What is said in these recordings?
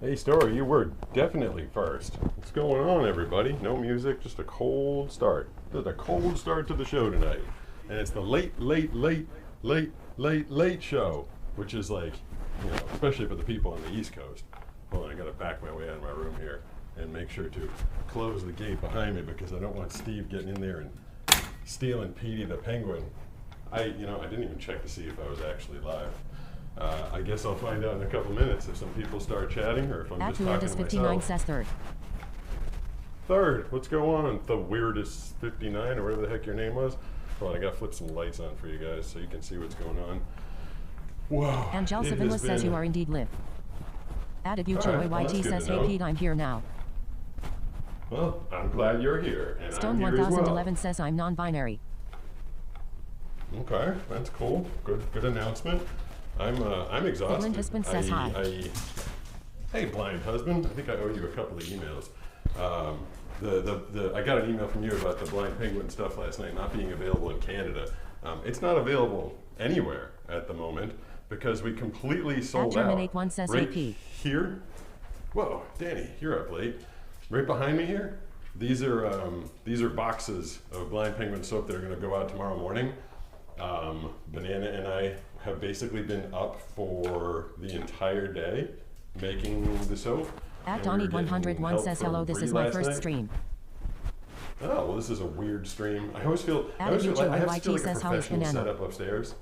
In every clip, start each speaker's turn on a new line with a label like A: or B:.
A: Hey, Story, you were definitely first. What's going on, everybody? No music, just a cold start. Just a cold start to the show tonight. And it's the late show, which is like, especially for the people on the East Coast. Hold on, I gotta back my way out of my room here and make sure to close the gate behind me because I don't want Steve getting in there and stealing Petey the Penguin. I didn't even check to see if I was actually live. I guess I'll find out in a couple minutes if some people start chatting or if I'm just talking to
B: 59
A: myself.
B: says third.
A: Third, what's going on? The weirdest 59 or whatever the heck your name was. Hold on, I gotta flip some lights on for you guys so you can see what's going on. Whoa.
B: Angel Savinla says you are indeed live. Added you
A: Alright, well,
B: YT
A: that's good
B: says,
A: to
B: hey
A: know.
B: Good, I'm here now.
A: Well, I'm glad you're here. And
B: Stone
A: I'm here as
B: 1011
A: well.
B: says I'm non-binary.
A: Okay, that's cool. Good announcement. I'm exhausted.
B: Blind husband says hi.
A: Hey, blind husband. I think I owe you a couple of emails. I got an email from you about the blind penguin stuff last night not being available in Canada. It's not available anywhere at the moment because we completely sold out.
B: German81 says
A: right
B: AP.
A: Here. Whoa, Danny, you're up late. Right behind me here. These are boxes of blind penguin soap that are going to go out tomorrow morning. Banana and I have basically been up for the entire day making the soap.
B: At
A: and we were getting
B: Donnie101
A: help
B: says
A: from
B: hello, this
A: Bree
B: is my
A: last
B: first
A: night.
B: stream.
A: Oh, well, this is a weird stream. I always feel I
B: Added
A: have
B: YT
A: still like a
B: says how is
A: professional
B: Banana?
A: setup upstairs.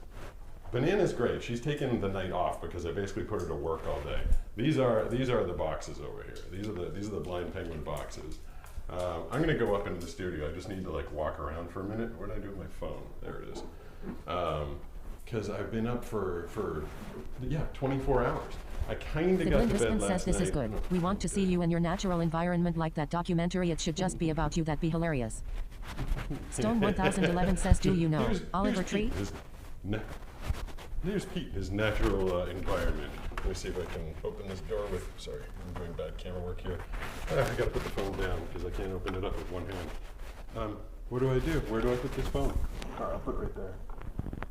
A: Banana's great. She's taken the night off because I basically put her to work all day. These are the boxes over here. These are the blind penguin boxes. I'm gonna go up into the studio. I just need to like walk around for a minute. What did I do with my phone? There it is. Because I've been up for 24 hours. I kind of got
B: Blind
A: to bed
B: husband
A: last
B: says this is
A: night.
B: good. We want to see you in your natural environment like that documentary. It should just be about you. That'd be hilarious. Stone 1011 says, do you know
A: Here's
B: Oliver
A: Pete,
B: Tree?
A: Here's Pete, his natural environment. Let me see if I can open this door with, sorry, I'm doing bad camera work here. I gotta put the phone down because I can't open it up with one hand. What do I do? Where do I put this phone? I'll put it right there.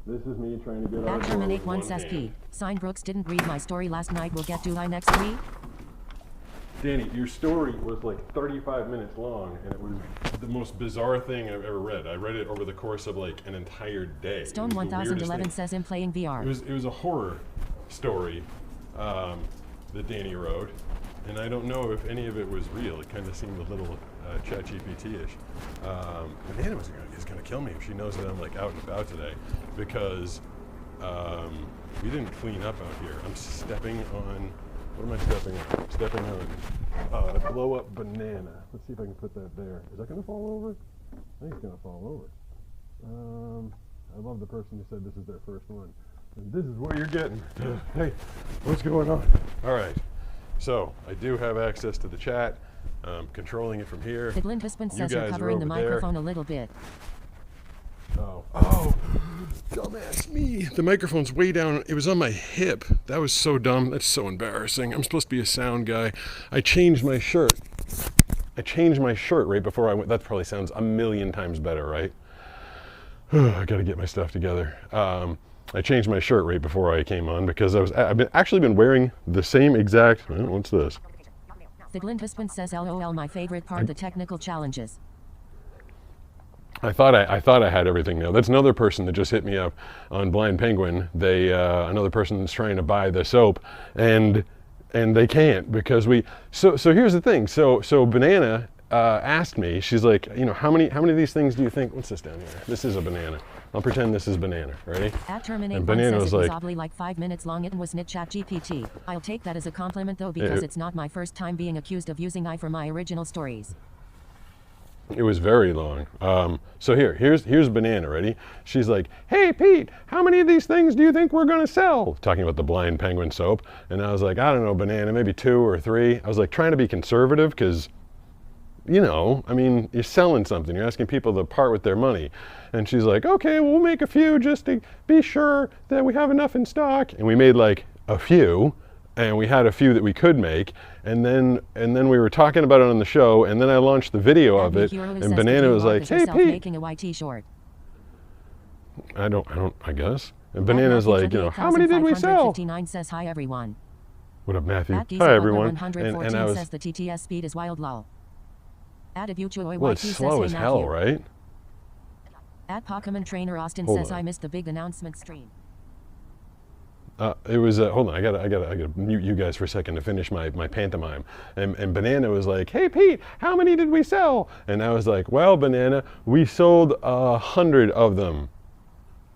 A: This is me trying to get out
B: At
A: of the door with
B: German81
A: one
B: says
A: hand.
B: P. Sign Brooks didn't read my story last night. We'll get to I next week.
A: Danny, your story was like 35 minutes long, and it was the most bizarre thing I've ever read. I read it over the course of like an entire day. It
B: Stone
A: was the weirdest
B: 1011
A: thing.
B: says I'm playing VR.
A: It was a horror story that Danny wrote, and I don't know if any of it was real. It kind of seemed a little ChatGPT-ish. Banana is gonna kill me if she knows that I'm like out and about today, because we didn't clean up out here. I'm stepping on. What am I stepping on? I'm stepping on a blow-up banana. Let's see if I can put that there. Is that gonna fall over? I think it's gonna fall over. I love the person who said this is their first one. And this is what you're getting. Hey, what's going on? All right. So I do have access to the chat. Controlling it from here.
B: The blind husband
A: You
B: says you're
A: guys are
B: covering the
A: over there.
B: microphone a little bit.
A: Oh, dumbass me. The microphone's way down. It was on my hip. That was so dumb. That's so embarrassing. I'm supposed to be a sound guy. I changed my shirt. Right before I went. That probably sounds a million times better, right? I got to get my stuff together. I changed my shirt right before I came on because I've actually been wearing the same exact. What's this?
B: The blind husband says LOL, my favorite part, the technical challenges.
A: I thought I had everything now. That's another person that just hit me up on Blind Penguin. They another person that's trying to buy the soap, and they can't because we. So here's the thing. So Banana asked me. She's like, how many of these things do you think? What's this down here? This is a banana. I'll pretend this is banana. Ready?
B: At Terminate
A: And
B: one
A: Banana
B: says
A: was
B: it was
A: like-
B: oddly like 5 minutes long. It was knit chat GPT. I'll take that as a compliment though because it's not my first time being accused of using I for my original stories.
A: It was very long. So here's Banana, ready? She's like, hey Pete, how many of these things do you think we're gonna sell? Talking about the Blind Penguin soap. And I was like, I don't know, Banana, maybe 2 or 3. I was like trying to be conservative because, you're selling something. You're asking people to part with their money. And she's like, okay, well, we'll make a few just to be sure that we have enough in stock. And we made like a few. And we had a few that we could make, and then we were talking about it on the show, and then I launched the video of it, and Banana was like, "Hey Pete,"
B: making a YT short.
A: I guess, and Banana's like, how many did we sell?
B: 59 says hi everyone.
A: What up, Matthew?
B: At
A: Hi, everyone.
B: 114
A: And I was,
B: says the TTS speed is wild lol. At Abuchoy
A: well, it's
B: YT
A: slow
B: says
A: as
B: hey
A: hell,
B: Matthew.
A: right?
B: At Pokemon Trainer Austin
A: Hold
B: says
A: on.
B: I missed the big announcement stream.
A: It was hold on. I gotta mute you guys for a second to finish my pantomime. And Banana was like, "Hey Pete, how many did we sell?" And I was like, "Well, Banana, we sold 100 of them."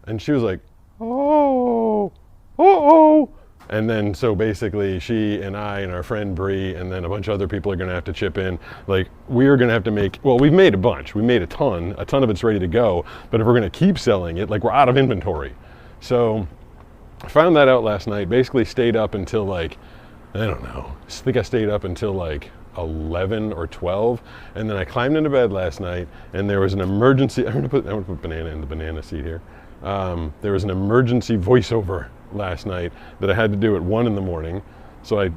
A: And she was like, "Oh, oh." And then so basically, she and I and our friend Bree and then a bunch of other people are gonna have to chip in. Like we're gonna have to make. Well, we've made a bunch. We made a ton. A ton of it's ready to go. But if we're gonna keep selling it, like we're out of inventory. So. I found that out last night. Basically stayed up until like, I don't know. I think I stayed up until like 11 or 12. And then I climbed into bed last night and there was an emergency. I'm gonna put Banana in the banana seat here. There was an emergency voiceover last night that I had to do at 1 in the morning. So I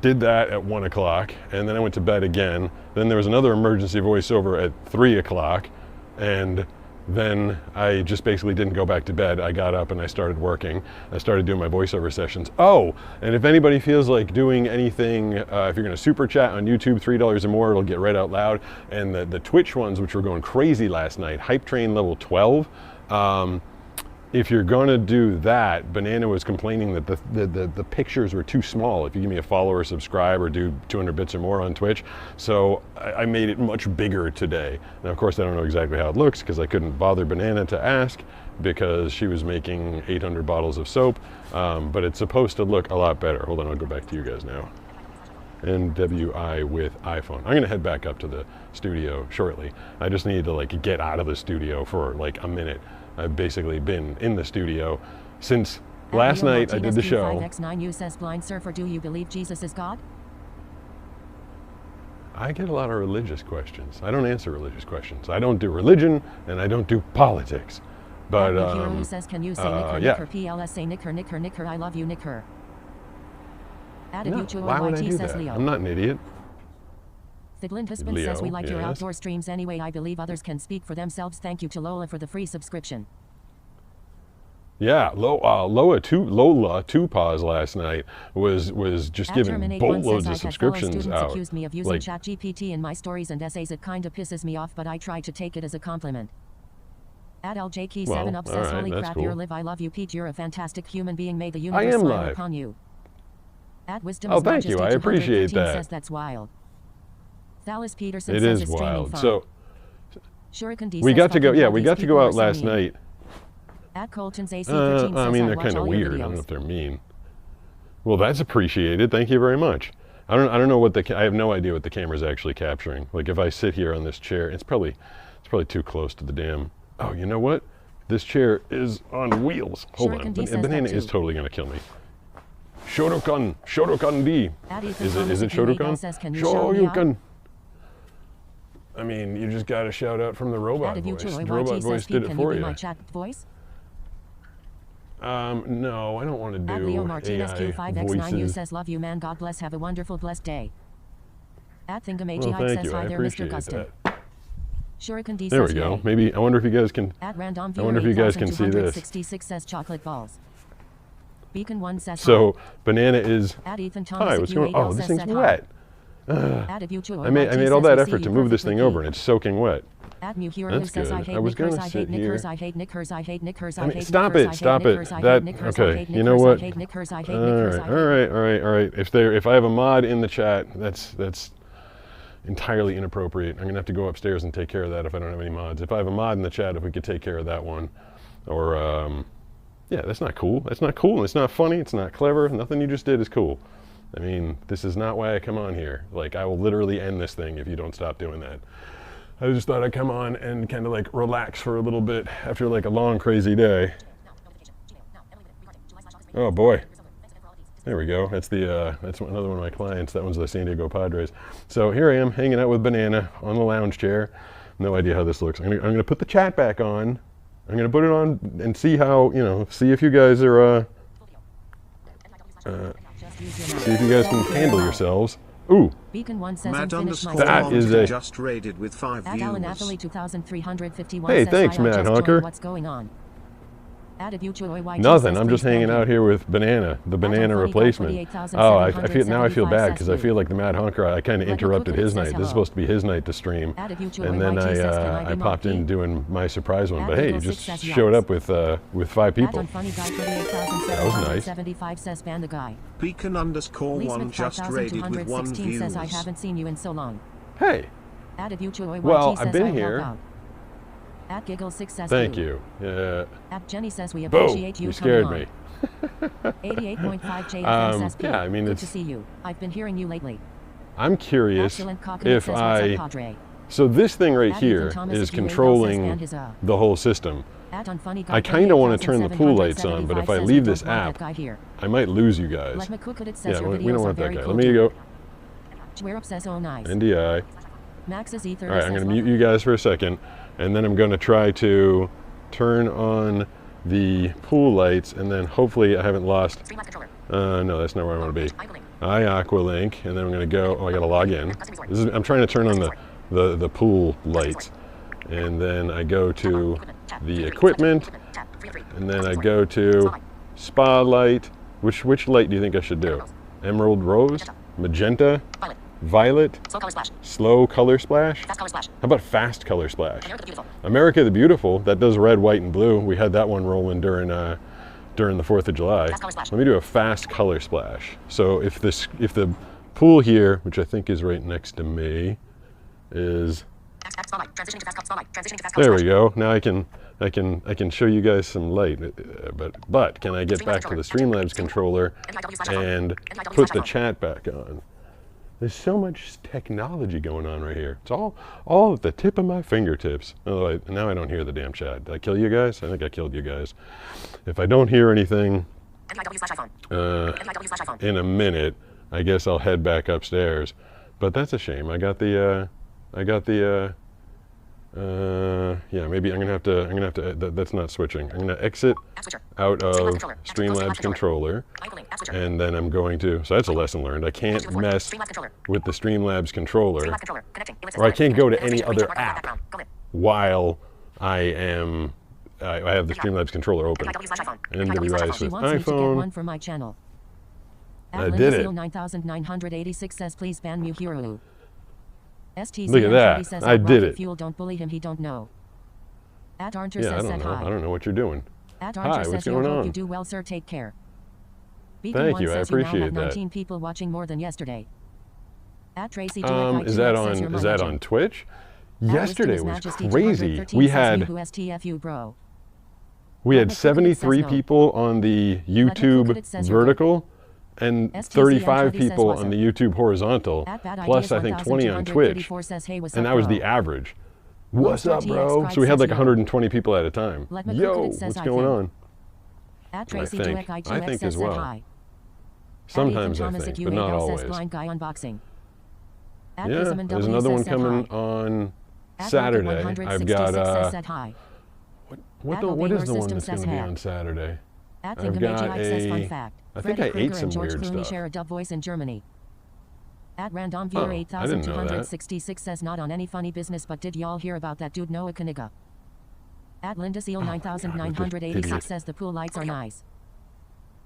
A: did that at 1 o'clock and then I went to bed again. Then there was another emergency voiceover at 3 o'clock. And then I just basically didn't go back to bed. I got up and I started working. I started doing my voiceover sessions. Oh, and if anybody feels like doing anything, if you're gonna super chat on YouTube, $3 or more, it'll get read out loud. And the Twitch ones, which were going crazy last night, Hype Train level 12, if you're gonna do that, Banana was complaining that the pictures were too small. If you give me a follow or subscribe or do 200 bits or more on Twitch. So I made it much bigger today. Now, of course, I don't know exactly how it looks because I couldn't bother Banana to ask because she was making 800 bottles of soap. But it's supposed to look a lot better. Hold on, I'll go back to you guys now. NWI with iPhone. I'm gonna head back up to the studio shortly. I just need to like get out of the studio for like a minute. I've basically been in the studio since last night I did the show.
B: 5X9U says blind surfer, do you believe Jesus is God?
A: I get a lot of religious questions. I don't answer religious questions. I don't do religion and I don't do politics. But
B: Hero says, can you say Nicker,
A: yeah.
B: Nicker, PLS, say Nicker, Nicker, Nicker, I love you, Nicker.
A: No, why would I do that?
B: Leo.
A: I'm not an idiot.
B: Thidlin Husband
A: Leo,
B: says we like your
A: yes.
B: outdoor streams anyway. I believe others can speak for themselves. Thank you to Lola for the free subscription.
A: Yeah, Lola Two Paws last night was just giving boatloads of subscriptions out.
B: Accused me of using
A: Like,
B: ChatGPT in my stories and essays. It kinda pisses me off, but I try to take it as a compliment. At LJK7
A: well,
B: up says,
A: all right,
B: holy
A: that's
B: crap,
A: cool.
B: you're live. I love you, Pete. You're a fantastic human being. May the
A: I
B: universe
A: am
B: smile
A: live.
B: upon you. At Wisdom
A: Oh, thank you. I appreciate that.
B: says that's wild. Thalis Peterson
A: It
B: says
A: is
B: it's streaming
A: wild.
B: fun.
A: So
B: Shuriken D
A: we
B: says
A: got to go.
B: fucking
A: Yeah,
B: all
A: we
B: these
A: got to
B: people
A: go
B: are
A: out
B: so
A: last
B: mean.
A: night.
B: At Colton's AC13 says
A: I mean,
B: I
A: they're
B: watch
A: kind of
B: all your
A: weird. I don't know
B: videos.
A: if they're mean. Well, that's appreciated. Thank you very much. I don't know what I have no idea what the camera's actually capturing. Like if I sit here on this chair, it's probably too close to the damn. Oh, you know what? This chair is on wheels. Hold
B: Shuriken
A: on.
B: D says
A: Banana
B: that
A: is
B: too.
A: totally gonna kill me. Shoryuken D.
B: At Ethan
A: Is
B: Thomas
A: it
B: if you hate
A: Shoryuken?
B: us, says, can you shout me out?
A: Shoryuken. I mean, you just got to shout out from the robot
B: At
A: voice.
B: Abuchoy
A: The robot
B: YT
A: voice
B: says,
A: did
B: Pete,
A: it
B: can you
A: for
B: be
A: you.
B: my chat voice?
A: No, I don't want to
B: At
A: do
B: Leo Martinez
A: AI
B: Q5X9U
A: voices.
B: says, love you, man. God bless. Have a wonderful, blessed day. At Thingamagi
A: Well,
B: Hype
A: thank
B: says,
A: you. I
B: hi there, Mr.
A: appreciate
B: Gustin.
A: that.
B: Shuriken D
A: There
B: says,
A: we go.
B: yay.
A: Maybe I wonder if you guys can.
B: At Random
A: I wonder if you guys can see this.
B: 66 says chocolate balls. Beacon 1 says
A: So Banana is.
B: hi. At Ethan Thomas
A: Hi, what's going on? Oh, this thing's wet.
B: At Abuchoy
A: I made
B: YT
A: all
B: says,
A: that
B: we see
A: effort to
B: you
A: move this
B: perfectly,
A: thing over,
B: Pete.
A: and it's soaking wet.
B: At Mew Hero who
A: That's
B: says,
A: good.
B: I hate
A: I was
B: knickers,
A: gonna
B: I hate
A: sit
B: knickers,
A: here.
B: I hate knickers, I hate knickers, I
A: I mean,
B: hate
A: stop
B: knickers,
A: it,
B: I
A: stop
B: hate
A: it.
B: knickers, I
A: That
B: hate knickers,
A: okay?
B: I hate
A: You know
B: knickers,
A: what?
B: I hate knickers, I hate
A: All
B: knickers,
A: right,
B: I hate
A: all right. If I have a mod in the chat, that's entirely inappropriate. I'm gonna have to go upstairs and take care of that if I don't have any mods. If I have a mod in the chat, if we could take care of that one, or yeah, that's not cool. That's not cool. It's not funny. It's not clever. Nothing you just did is cool. I mean, this is not why I come on here. Like, I will literally end this thing if you don't stop doing that. I just thought I'd come on and kind of like relax for a little bit after like a long, crazy day. Oh boy. There we go. That's another one of my clients. That one's the San Diego Padres. So here I am hanging out with Banana on the lounge chair. No idea how this looks. I'm gonna put the chat back on. I'm gonna put it on and see how, see if you guys are see if you guys can handle yourselves. Ooh.
B: Beacon 1 says
C: Matt
B: unfinished my
A: That
B: story.
A: is a-
C: just raided with 5
B: At Alan
C: views.
B: Athlete 2351
A: Hey,
B: says,
A: thanks,
B: hi, I
A: Matt
B: just
A: Honker.
B: joined. What's going on?
A: Nothing. I'm just hanging out here with Banana, the banana replacement. Oh, I feel now. I feel bad because I feel like the Mad Hunker. I kind of interrupted his night. This is supposed to be his night to stream, and then I popped in doing my surprise one. But hey, you just showed up with 5 people. That was nice.
C: 75 says ban the guy. Beacon_1 just raided with 1 views. Says I haven't seen you in so long.
A: Hey. Well, I've been here.
B: At Giggle6 says
A: thank you. Yeah.
B: At Jenny says we appreciate you.
A: You scared me.
B: 88.5 JFM says
A: yeah, I mean,
B: good
A: it's
B: to see you. I've been hearing you lately.
A: I'm curious if so this thing right here is controlling the whole system. I kind of want to turn the pool lights on, but if I leave this app, I might lose you guys. Yeah, we don't want that guy. Let me go. NDI. All right, I'm going to mute you guys for a second, and then I'm going to try to turn on the pool lights, and then hopefully I haven't lost. No, that's not where I want to be. Aqualink, and then I'm going to go. Oh, I got to log in. I'm trying to turn on the pool lights, and then I go to the equipment, and then I go to spa light. Which light do you think I should do? Emerald rose, magenta, violet, slow color splash. How about fast color splash? America the Beautiful. That does red, white, and blue. We had that one rolling during the 4th of July. Let me do a fast color splash. So if the pool here, which I think is right next to me, is there we go. Now I can show you guys some light. But can I get back to the Streamlabs controller and put the chat back on? There's so much technology going on right here. It's all at the tip of my fingertips. Oh, now I don't hear the damn chat. Did I kill you guys? I think I killed you guys. If I don't hear anything in a minute, I guess I'll head back upstairs. But that's a shame. Yeah, maybe I'm gonna have to. That's not switching. I'm gonna exit out of Streamlabs controller, and then I'm going to. So that's a lesson learned. I can't mess with the Streamlabs controller, or I can't go to any other app while I have the Streamlabs controller open. NWI's with iPhone. I did it.
B: 9986 says please ban Muhiro.
A: Look at that. I did it.
B: Fuel, don't bully him, he don't know. At Archer
A: yeah,
B: says
A: I don't know.
B: hi.
A: I don't know what you're doing.
B: At Archer
A: hi, what's
B: says
A: going on?
B: Hope you do well, sir. Take care.
A: Thank you. I appreciate that.
B: 19 people watching more than yesterday. At Tracy
A: is that on Twitch? Yesterday was crazy. We had 73 people on the YouTube vertical and 35 people on the YouTube horizontal, plus I think 20 on Twitch, and that was the average. What's up, bro? So we had like 120 people at a time. Yo, what's going on? I think as well. Sometimes I think, but not always. Yeah, there's another one coming on Saturday. I've got what is the one that's going to be on Saturday? I've got I think I ate some weird stuff.
B: Share a dub voice in Germany. At Random Viewer 8266 says not on any funny business, but did y'all hear about that dude Noah Kaniga? At Linda Seal 9986 says the pool lights are nice.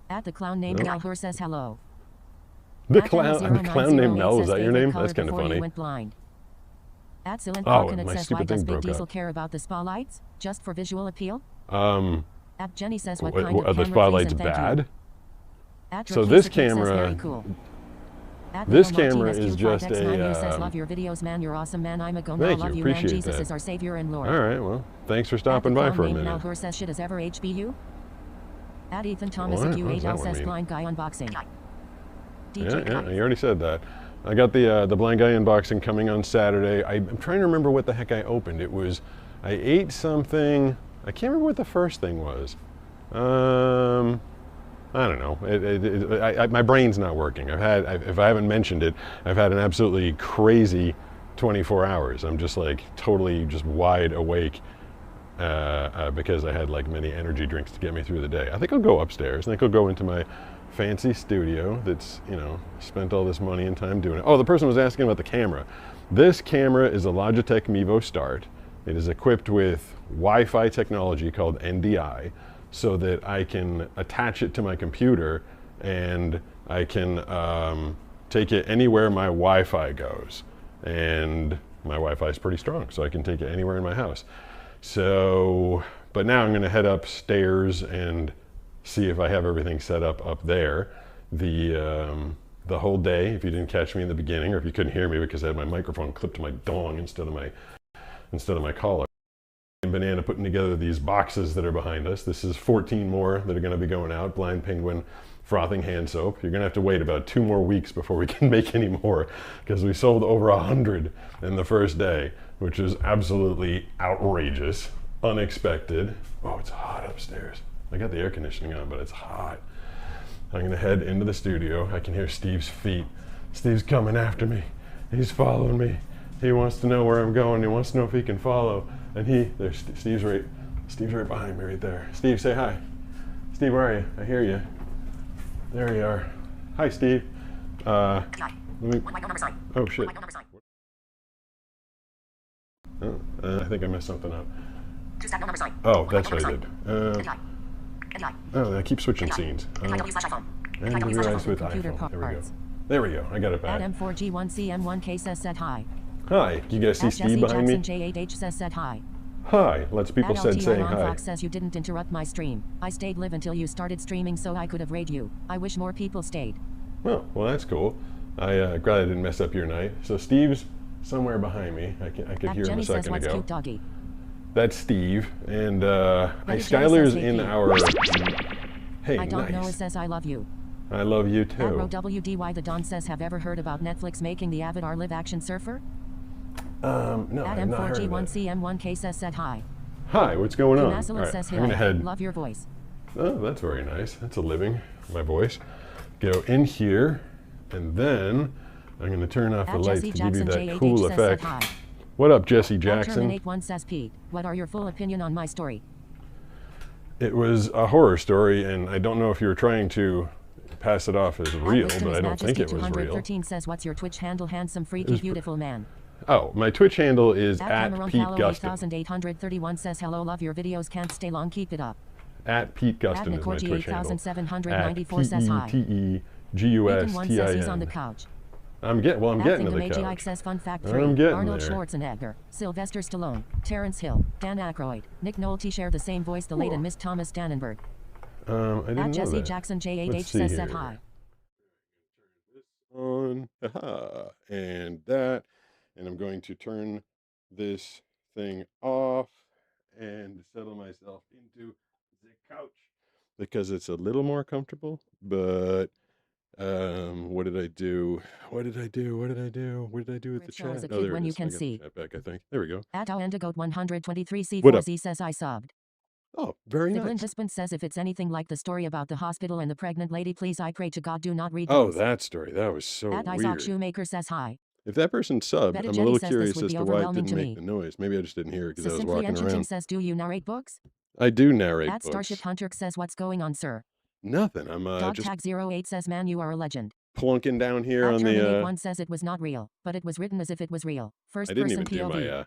B: At the clown named Melhur says hello.
A: The clown named Mel, is that your name? That's kind of funny.
B: At Cylind says why does Big Diesel care about the spotlights? Just for visual appeal? At Jenny says what kind of
A: the spotlight's bad? So this camera,
B: cool.
A: this camera is just a.
B: Says, love your videos, man. You're awesome, man. I'm a go.
A: Thank
B: Love
A: you.
B: You,
A: Appreciate
B: man. Jesus
A: that.
B: is our savior and Lord.
A: All right. Well, thanks for stopping by for a minute.
B: Malhur says shit as ever HBU. At Ethan Thomas
A: What?
B: Q8L says blind guy unboxing.
A: Yeah, you already said that. I got the blind guy unboxing coming on Saturday. I'm trying to remember what the heck I opened. It was, I ate something. I can't remember what the first thing was. I don't know. My brain's not working. If I haven't mentioned it, I've had an absolutely crazy 24 hours. I'm just like totally just wide awake because I had like many energy drinks to get me through the day. I think I'll go upstairs. I think I'll go into my fancy studio that's, spent all this money and time doing it. Oh, the person was asking about the camera. This camera is a Logitech Mevo Start. It is equipped with Wi-Fi technology called NDI. so that I can attach it to my computer and I can take it anywhere my Wi-Fi goes. And my Wi-Fi is pretty strong, so I can take it anywhere in my house. So, but now I'm gonna head upstairs and see if I have everything set up there. The whole day, if you didn't catch me in the beginning, or if you couldn't hear me because I had my microphone clipped to my dong instead of my collar. And Banana putting together these boxes that are behind us. This is 14 more that are gonna be going out. Blind Penguin frothing hand soap. You're gonna have to wait about 2 more weeks before we can make any more, because we sold over 100 in the first day, which is absolutely outrageous, unexpected. Oh, it's hot upstairs. I got the air conditioning on, but it's hot. I'm gonna head into the studio. I can hear Steve's feet. Steve's coming after me. He's following me. He wants to know where I'm going. He wants to know if he can follow. And there's Steve's right behind me right there. Steve, say hi. Steve, where are you? I hear you. There you are. Hi, Steve. Oh, shit. Oh, I think I messed something up. Oh, that's what I did. I keep switching scenes. And familiarize with iPhone. There we go. There we go. I got it back.
B: M4G1CM1K says said hi.
A: Hi. You guys see Steve behind me?
B: J8H says said hi.
A: Hi. Lots of people said saying hi.
B: Fox says you didn't interrupt my stream. I stayed live until you started streaming so I could have raid you. I wish more people stayed.
A: Oh, well, that's cool. I glad I didn't mess up your night. So Steve's somewhere behind me. I could hear him a second ago.
B: Cute doggy.
A: That's Steve, and Skylar's in our. Hey,
B: I don't
A: nice.
B: know. It says I love you.
A: I love you too.
B: WDY the Don says, have ever heard about Netflix making the Avatar live action surfer?
A: No, I've not heard of that.
B: M4G1CM1K says hi.
A: Hi, what's going on?
B: Right, says
A: I'm gonna head.
B: Love your voice.
A: Oh, that's very nice. That's a living, my voice. Go in here, and then I'm gonna turn off the lights to give you that cool effect. What up, Jesse Jackson?
B: Terminate1 says Pete, what are your full opinion on my story?
A: It was a horror story, and I don't know if you were trying to pass it off as real, but I don't think it was real.
B: 213 says, what's your Twitch handle, handsome, freaky, beautiful man?
A: Oh, my Twitch handle is at Pete Gustin.
B: 8831 says, hello, love your videos, can't stay long, keep it up.
A: At Pete Gustin is my Twitch handle.
B: 8794 says hi.
A: P-E-T-E-G-U-S-T-I-N.
B: says he's on the couch.
A: I'm getting to the couch.
B: Says fun fact 3.
A: I'm getting
B: Arnold
A: there.
B: Schwarzenegger, Sylvester Stallone, Terrence Hill, Dan Aykroyd, Nick Nolte share the same voice, the late and Miss Thomas Dannenberg.
A: I didn't know
B: Jesse
A: that.
B: Jackson J8H says said hi.
A: On, and that, and I'm going to turn this thing off and settle myself into the couch because it's a little more comfortable, but what did I do? What did I do with the chat? Oh, there
B: when
A: it
B: you
A: is.
B: can
A: I got
B: see.
A: the chat back, I think. There we go.
B: At Endigoat 123C4Z says I sobbed.
A: Oh, very nice.
B: Clint Husband says if it's anything like the story about the hospital and the pregnant lady, please I pray to God do not read
A: Oh,
B: those.
A: that story. That was so
B: At
A: weird.
B: Isaac Shoemaker says hi.
A: If that person subbed,
B: Betty
A: I'm a
B: Jenny
A: little
B: says
A: curious
B: this would
A: as
B: be
A: to why it
B: overwhelming
A: didn't
B: to
A: make
B: me.
A: the noise. Maybe I just didn't hear it because I was
B: Simply
A: walking
B: Engine
A: around.
B: says, do you narrate books?
A: I do narrate
B: At
A: books.
B: Starship Hunter says, what's going on, sir?
A: Nothing. I'm
B: Dog
A: just
B: tag 08 says, man, you are a legend.
A: plunking down here
B: At
A: on
B: Terminate
A: the.
B: 1 says it was not real, but it was written as if it was real. First
A: I didn't
B: person
A: even
B: POV.
A: do my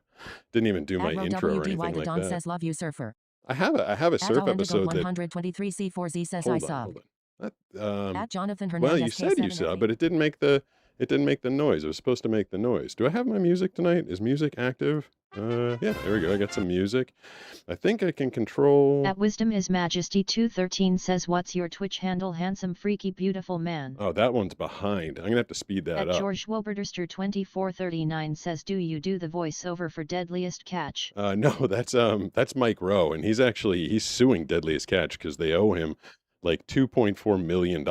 A: didn't even do my
B: At
A: intro or
B: WDY
A: anything
B: the
A: like
B: Don
A: that.
B: says, love you, surfer.
A: I have a surf episode that.
B: 123C4Z says I sobbed.
A: Hold on.
B: At Jonathan Hernandez.
A: Well, you said you subbed, but it didn't make the noise. It was supposed to make the noise. Do I have my music tonight? Is music active? Yeah, there we go. I got some music. I think I can control.
D: At Wisdom His Majesty 213 says, what's your Twitch handle, handsome, freaky, beautiful man?
A: Oh, that one's behind. I'm gonna have to speed that up.
D: At George Woberderster 2439 says, do you do the voiceover for Deadliest Catch?
A: No, that's Mike Rowe, and he's suing Deadliest Catch because they owe him like $2.4 million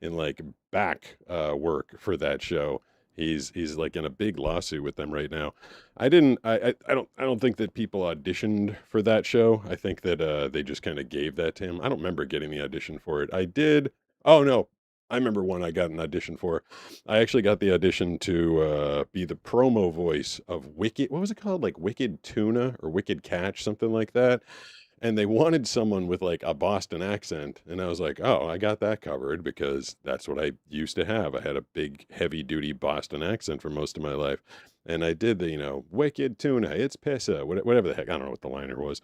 A: in back work for that show. He's like in a big lawsuit with them right now. I don't think that people auditioned for that show. I think that they just kind of gave that to him. I don't remember getting the audition for it. I did. Oh no, I remember one I got an audition for. I actually got the audition to be the promo voice of Wicked. What was it called? Like Wicked Tuna or Wicked Catch, something like that. And they wanted someone with like a Boston accent. And I was like, oh, I got that covered because that's what I used to have. I had a big, heavy duty Boston accent for most of my life. And I did the, Wicked Tuna, it's pissa, whatever the heck. I don't know what the liner was.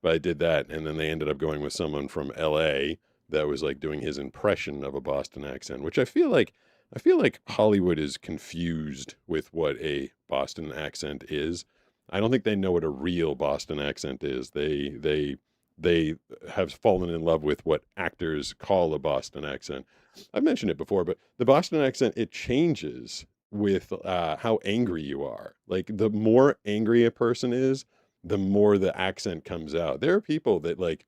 A: But I did that, and then they ended up going with someone from L.A. that was like doing his impression of a Boston accent, which I feel like Hollywood is confused with what a Boston accent is. I don't think they know what a real Boston accent is. They have fallen in love with what actors call a Boston accent. I've mentioned it before, but the Boston accent, it changes with how angry you are. Like the more angry a person is, the more the accent comes out. There are people that like,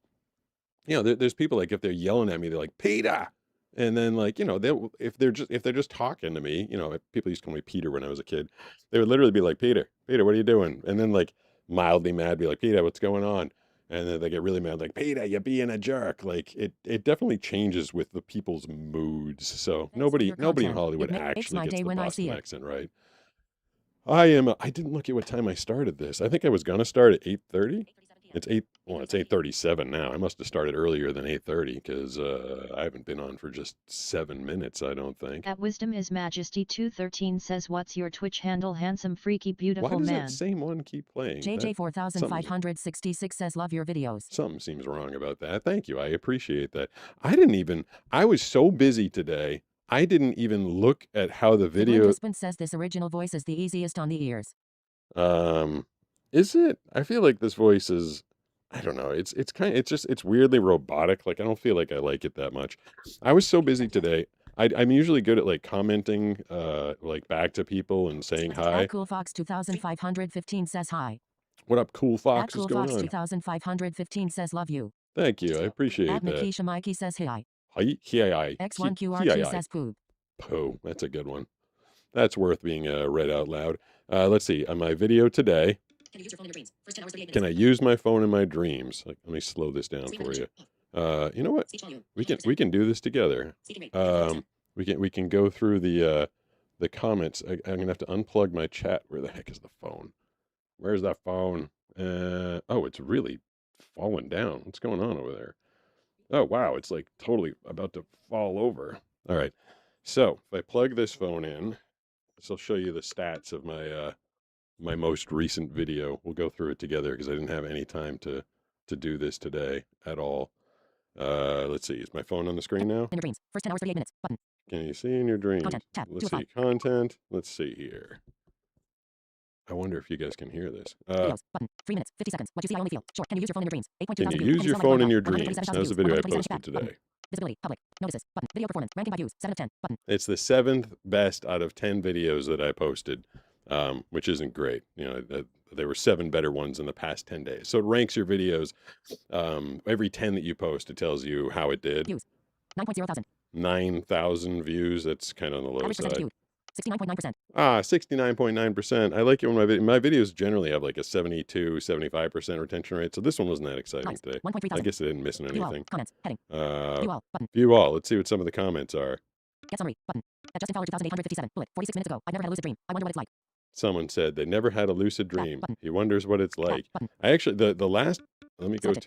A: there's people like if they're yelling at me, they're like Peter, and then like they if they're just talking to me, people used to call me Peter when I was a kid. They would literally be like Peter, Peter, what are you doing? And then like mildly mad, be like Peter, what's going on? And then they get really mad, like Peter, you're being a jerk. Like it definitely changes with the people's moods. So nobody in Hollywood actually gets the Boston accent right. I didn't look at what time I started this. I think I was gonna start at 8:30. It's 8:37 now. I must have started earlier than 8:30 because I haven't been on for just 7 minutes, I don't think.
D: At Wisdom is Majesty 213 says, what's your Twitch handle, handsome, freaky, beautiful man?
A: Why does that same one keep playing?
B: JJ4566 says, love your videos.
A: Something seems wrong about that. Thank you. I appreciate that. I was so busy today. I didn't even look at how the video.
B: The husband says this original voice is the easiest on the ears.
A: Is it? I feel like this voice is, I don't know. It's weirdly robotic. Like I don't feel like I like it that much. I was so busy today. I'm usually good at like commenting, like back to people and saying hi.
B: Cool Fox 2515 says hi.
A: What up, Cool Fox? What's going on?
B: 2515 says love you.
A: Thank you. I appreciate that.
B: Makisha Mikey says hi.
A: Hi.
B: X1QR2 says poo.
A: Poo. That's a good one. That's worth being read out loud. Let's see. On my video today, can I use my phone in my dreams? Like, let me slow this down for you. You know what? We can do this together. We can go through the comments. I'm gonna have to unplug my chat. Where the heck is the phone? Where's that phone? Oh, it's really fallen down. What's going on over there? Oh wow, it's like totally about to fall over. All right. So if I plug this phone in, this will show you the stats of my most recent video. We'll go through it together because I didn't have any time to do this today at all. Let's see. Is my phone on the screen now?
B: In your dreams. First 10 hours, 38 minutes. Button.
A: Can you see in your dreams?
B: Content. Tab.
A: Let's see. Content. Let's see here. I wonder if you guys can hear this.
B: Videos. Button. 3 minutes. 50 seconds. What you see, I only feel. Short. Can you use your phone in your dreams? 8.2
A: Can
B: thousand
A: you
B: views.
A: use your phone in your dreams? That was the video I posted today.
B: Visibility. Public. Notices. Button. Video performance. Ranking by views. 7 of 10. Button.
A: It's the 7th best out of 10 videos that I posted, which isn't great. There were 7 better ones in the past 10 days. So it ranks your videos. Every 10 that you post, it tells you how it did.
B: Views. 9.0 thousand.
A: 9,000 views. That's kind of on the low side.
B: 69.9%.
A: 69.9%. I like it when my videos generally have like a 72, 75% retention rate. So this one wasn't that exciting today. I guess I didn't miss anything.
B: Comments. Heading. View all. Button.
A: View all. Let's see what some of the comments are.
B: Get summary. Button. At Justin Fowler 2857. Bullet. 46 minutes ago. I've never had a lucid dream. I wonder what it's like.
A: Someone said they never had a lucid dream.
B: Button.
A: He wonders what it's like. I actually the last. Let me go to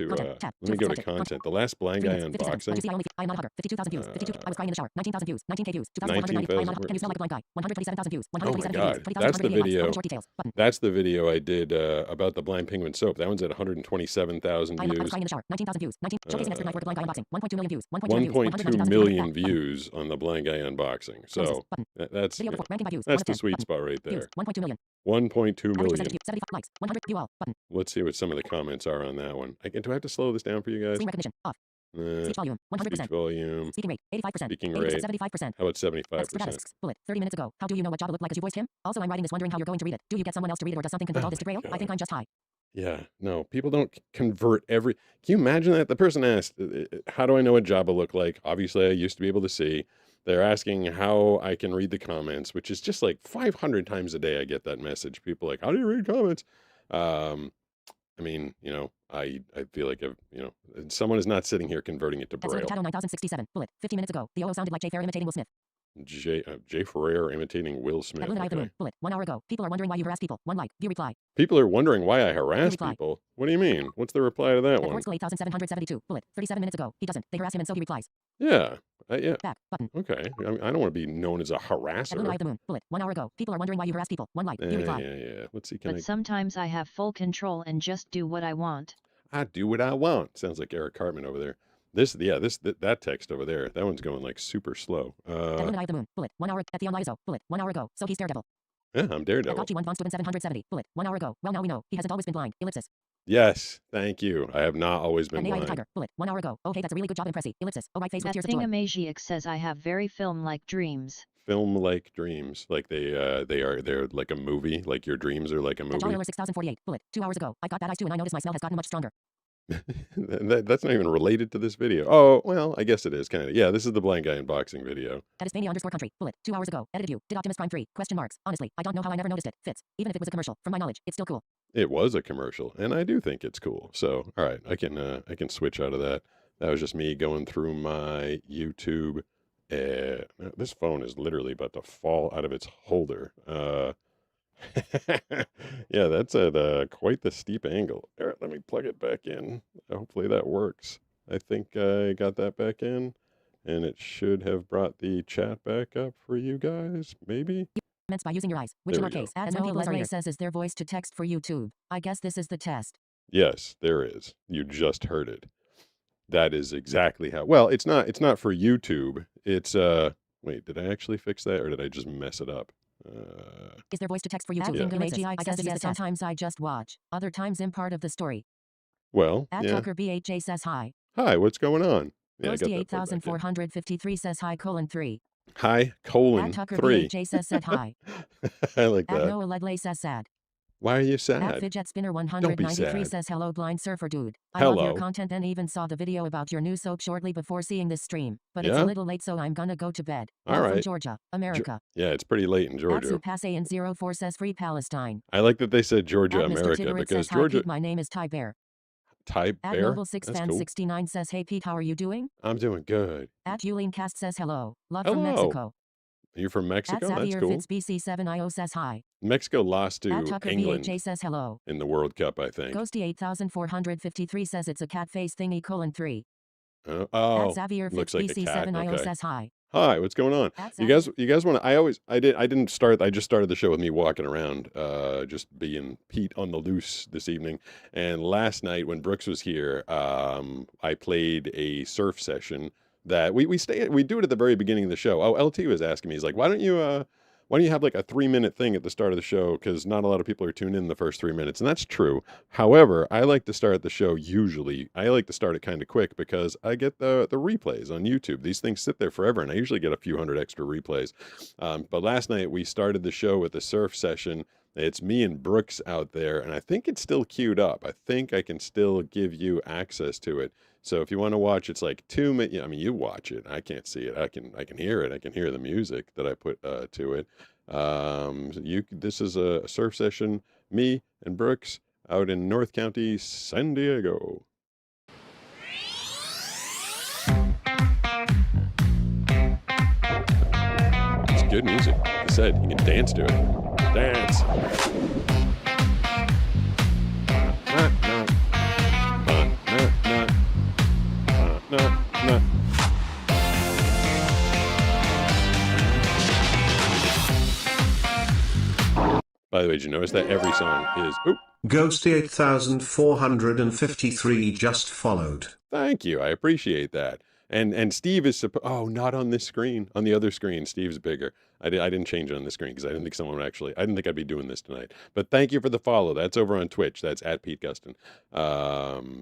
A: content. The last blind guy unboxing.
B: I am not a hugger. 52,000 views. 52. I was crying in the shower. 19,000 views. 19K views. 2,490. I am not a hugger. Can you smell like a blind guy? 127,000 views. 127 views.
A: That's the video.
B: Button.
A: That's the video I did about the blind penguin soap. That one's at 127,000
B: I was
A: views.
B: crying in the shower. 19,000 views. Showcasing expert knife work blind guy unboxing. 1.2 million views.
A: 1.2 million views on the blind guy unboxing. So that's the sweet spot right there.
B: 1.2 million.
A: 1.2 million.
B: 75 likes. 100 view all. Button.
A: Let's see what some of the comments are on that one. Do I have to slow this down for you guys?
B: Screen recognition off. Speech volume 100%.
A: Speech volume.
B: Speaking rate 85%.
A: Speaking rate
B: 75%.
A: How about 75%?
B: Bullet 30 minutes ago. How do you know what Jabba looked like as you voiced him? Also, I'm writing this wondering how you're going to read it. Do you get someone else to read it or does something convert all this to Grail? I think I'm just high.
A: Yeah, no, people don't convert every. Can you imagine that? The person asked, how do I know what Jabba looked like? Obviously, I used to be able to see. They're asking how I can read the comments, which is just like 500 times a day I get that message. People like, how do you read comments? I mean, I feel like, someone is not sitting here converting it to Braille.
B: Title 9067. Bullet. 15 minutes ago. The OO sounded like Jay Fair imitating Will Smith.
A: Jay Ferrer imitating Will Smith.
B: Okay. Bullet. 1 hour ago. People are wondering why you harass people. 1 like. View reply.
A: People are wondering why I harass people. What do you mean? What's the reply to that one?
B: At 8772. Bullet. 37 minutes ago. He doesn't. They harass him and so he replies.
A: Yeah. Yeah.
B: Back. Button.
A: Okay. I don't want to be known as a harasser.
B: At the moon. Bullet. 1 hour ago. People are wondering why you harass people. 1 like. View reply.
A: Yeah. Let's see.
D: But sometimes I have full control and just do what I want.
A: I do what I want. Sounds like Eric Cartman over there. That text over there, that one's going like super slow.
B: Eye of the moon. Bullet. 1 hour. At the Lizo. Bullet. 1 hour ago. So he's Daredevil.
A: Yeah, I'm Daredevil.
B: Got you 1 Von 770. Bullet. 1 hour ago. Well, now we know. He hasn't always been blind. Ellipsis.
A: Yes, thank you. I have not always been blind.
B: Tiger. Bullet. 1 hour ago. Oh, hey, that's a really good job, Impressy. Ellipsis. Oh, right face with tears of joy.
D: Thingamasiac says I have very film-like dreams.
A: Film-like dreams, like they're like a movie, like your dreams are like a movie.
B: John 6048. Bullet. 2 hours ago. I got bad eyes too, and I noticed my smell has gotten much stronger.
A: That's not even related to this video. Oh, well, I guess it is kind of. Yeah, this is the blind guy unboxing video.
B: That is Mania_country. Bullet. 2 hours ago. Edited you. Did Optimus Prime 3? Question marks. Honestly, I don't know how I never noticed it. Fits. Even if it was a commercial. From my knowledge, it's still cool.
A: It was a commercial, and I do think it's cool. So, all right, I can switch out of that. That was just me going through my YouTube. This phone is literally about to fall out of its holder. Yeah, that's at quite the steep angle. All right, let me plug it back in. Hopefully that works. I think I got that back in, and it should have brought the chat back up for you guys, maybe?
B: By using your eyes, which in our case, as no Leslie says, is their voice to text for YouTube. I guess this is the test.
A: Yes, there is. You just heard it. That is exactly how. Well, it's not for YouTube. It's wait, did I actually fix that, or did I just mess it up?
B: Is there voice to text for YouTube? I guess yes. Sometimes I just watch. Other times I'm part of the story.
A: Well,
B: yeah. Tucker BHA says hi.
A: Hi, what's going on?
B: Yeah, Ghosty 8453 says hi, :3.
A: Hi, :3.
B: Tucker BHA says hi.
A: I like that.
B: Noah Ledley says sad.
A: Why are you sad?
B: Fidget Spinner 193 says hello, blind surfer dude. I
A: love
B: your content and even saw the video about your new soap shortly before seeing this stream. But it's a little late, so I'm gonna go to bed.
A: All right.
B: From Georgia, America.
A: Yeah, it's pretty late in Georgia.
B: Atsu Passe in 04 says free Palestine.
A: I like that they said Georgia, America, because
B: says,
A: Georgia.
B: Pete, my name is Ty Bear.
A: Ty Bear?
B: Noble 6 Fan 69 says, hey Pete, how are you doing?
A: I'm doing good.
B: Yulene Cast says hello. Love from Mexico.
A: You're from Mexico? That's
B: Xavier
A: cool.
B: Fitz BC7IO says hi.
A: Mexico lost to
B: Tucker
A: England
B: BHA says hello.
A: in the World Cup, I think.
B: Ghosty 8453 says it's a cat face thingy, :3. Xavier Fitz
A: looks like
B: BC7IO says hi.
A: Hi, what's going on? You guys want to? I didn't start. I just started the show with me walking around, just being Pete on the loose this evening. And last night when Brooks was here, I played a surf session that we do it at the very beginning of the show. Oh, LT was asking me, he's like, why don't you have like a 3-minute thing at the start of the show? Because not a lot of people are tuned in the first 3 minutes. And that's true. However, I like to start the show I like to start it kind of quick because I get the replays on YouTube. These things sit there forever, and I usually get a few hundred extra replays. But last night we started the show with a surf session. It's me and Brooks out there, and I think it's still queued up. I think I can still give you access to it. So if you want to watch, it's like 2 minutes. I mean, you watch it. I can't see it. I can hear it. I can hear the music that I put to it. This is a surf session. Me and Brooks out in North County, San Diego. It's good music. Like I said, you can dance to it. Dance. By the way, did you notice that every song is...
C: Ghosty 8453 just followed.
A: Thank you. I appreciate that. And Steve is not on this screen. On the other screen, Steve's bigger. I didn't change it on the screen because I didn't think I didn't think I'd be doing this tonight. But thank you for the follow. That's over on Twitch. That's at Pete Gustin.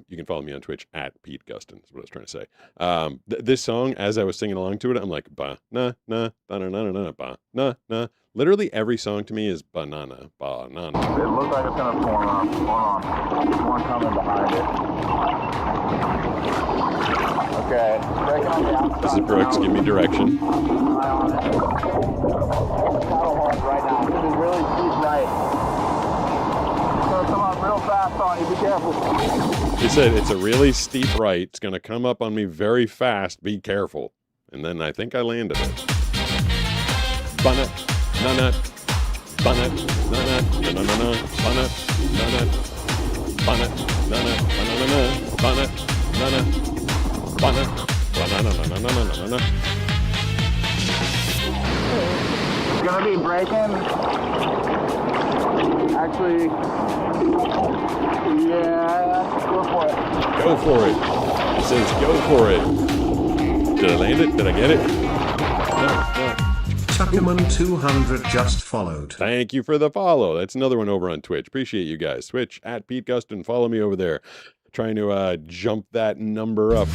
A: You can follow me on Twitch at Pete Gustin. That's what I was trying to say. This song, as I was singing along to it, I'm like, ba na na ba na na na ba na na. Literally every song to me is banana, banana.
E: It looks like it's gonna form up. Hold on. There's one coming behind it. Okay. Breaking on the outside.
A: This is Brooks. Give me direction.
E: Eye on it. Paddle hard right now. This is really steep right. It's gonna come up real fast on you. Be careful.
A: He said it's a really steep right. It's gonna come up on me very fast. Be careful. And then I think I landed it. Banana. Nana, banana, nana, nana, nana, banana, nana, banana, nana, banana, banana, nana, banana, banana, nana, nana.
E: It's gonna be breaking. Actually, Yeah, go for it.
A: Go for it. It says go for it. Did I land it? Did I get it? No.
C: Tuckerman 200 just followed.
A: Thank you for the follow. That's another one over on Twitch. Appreciate you guys. Twitch at Pete Gustin. Follow me over there. Trying to jump that number up. I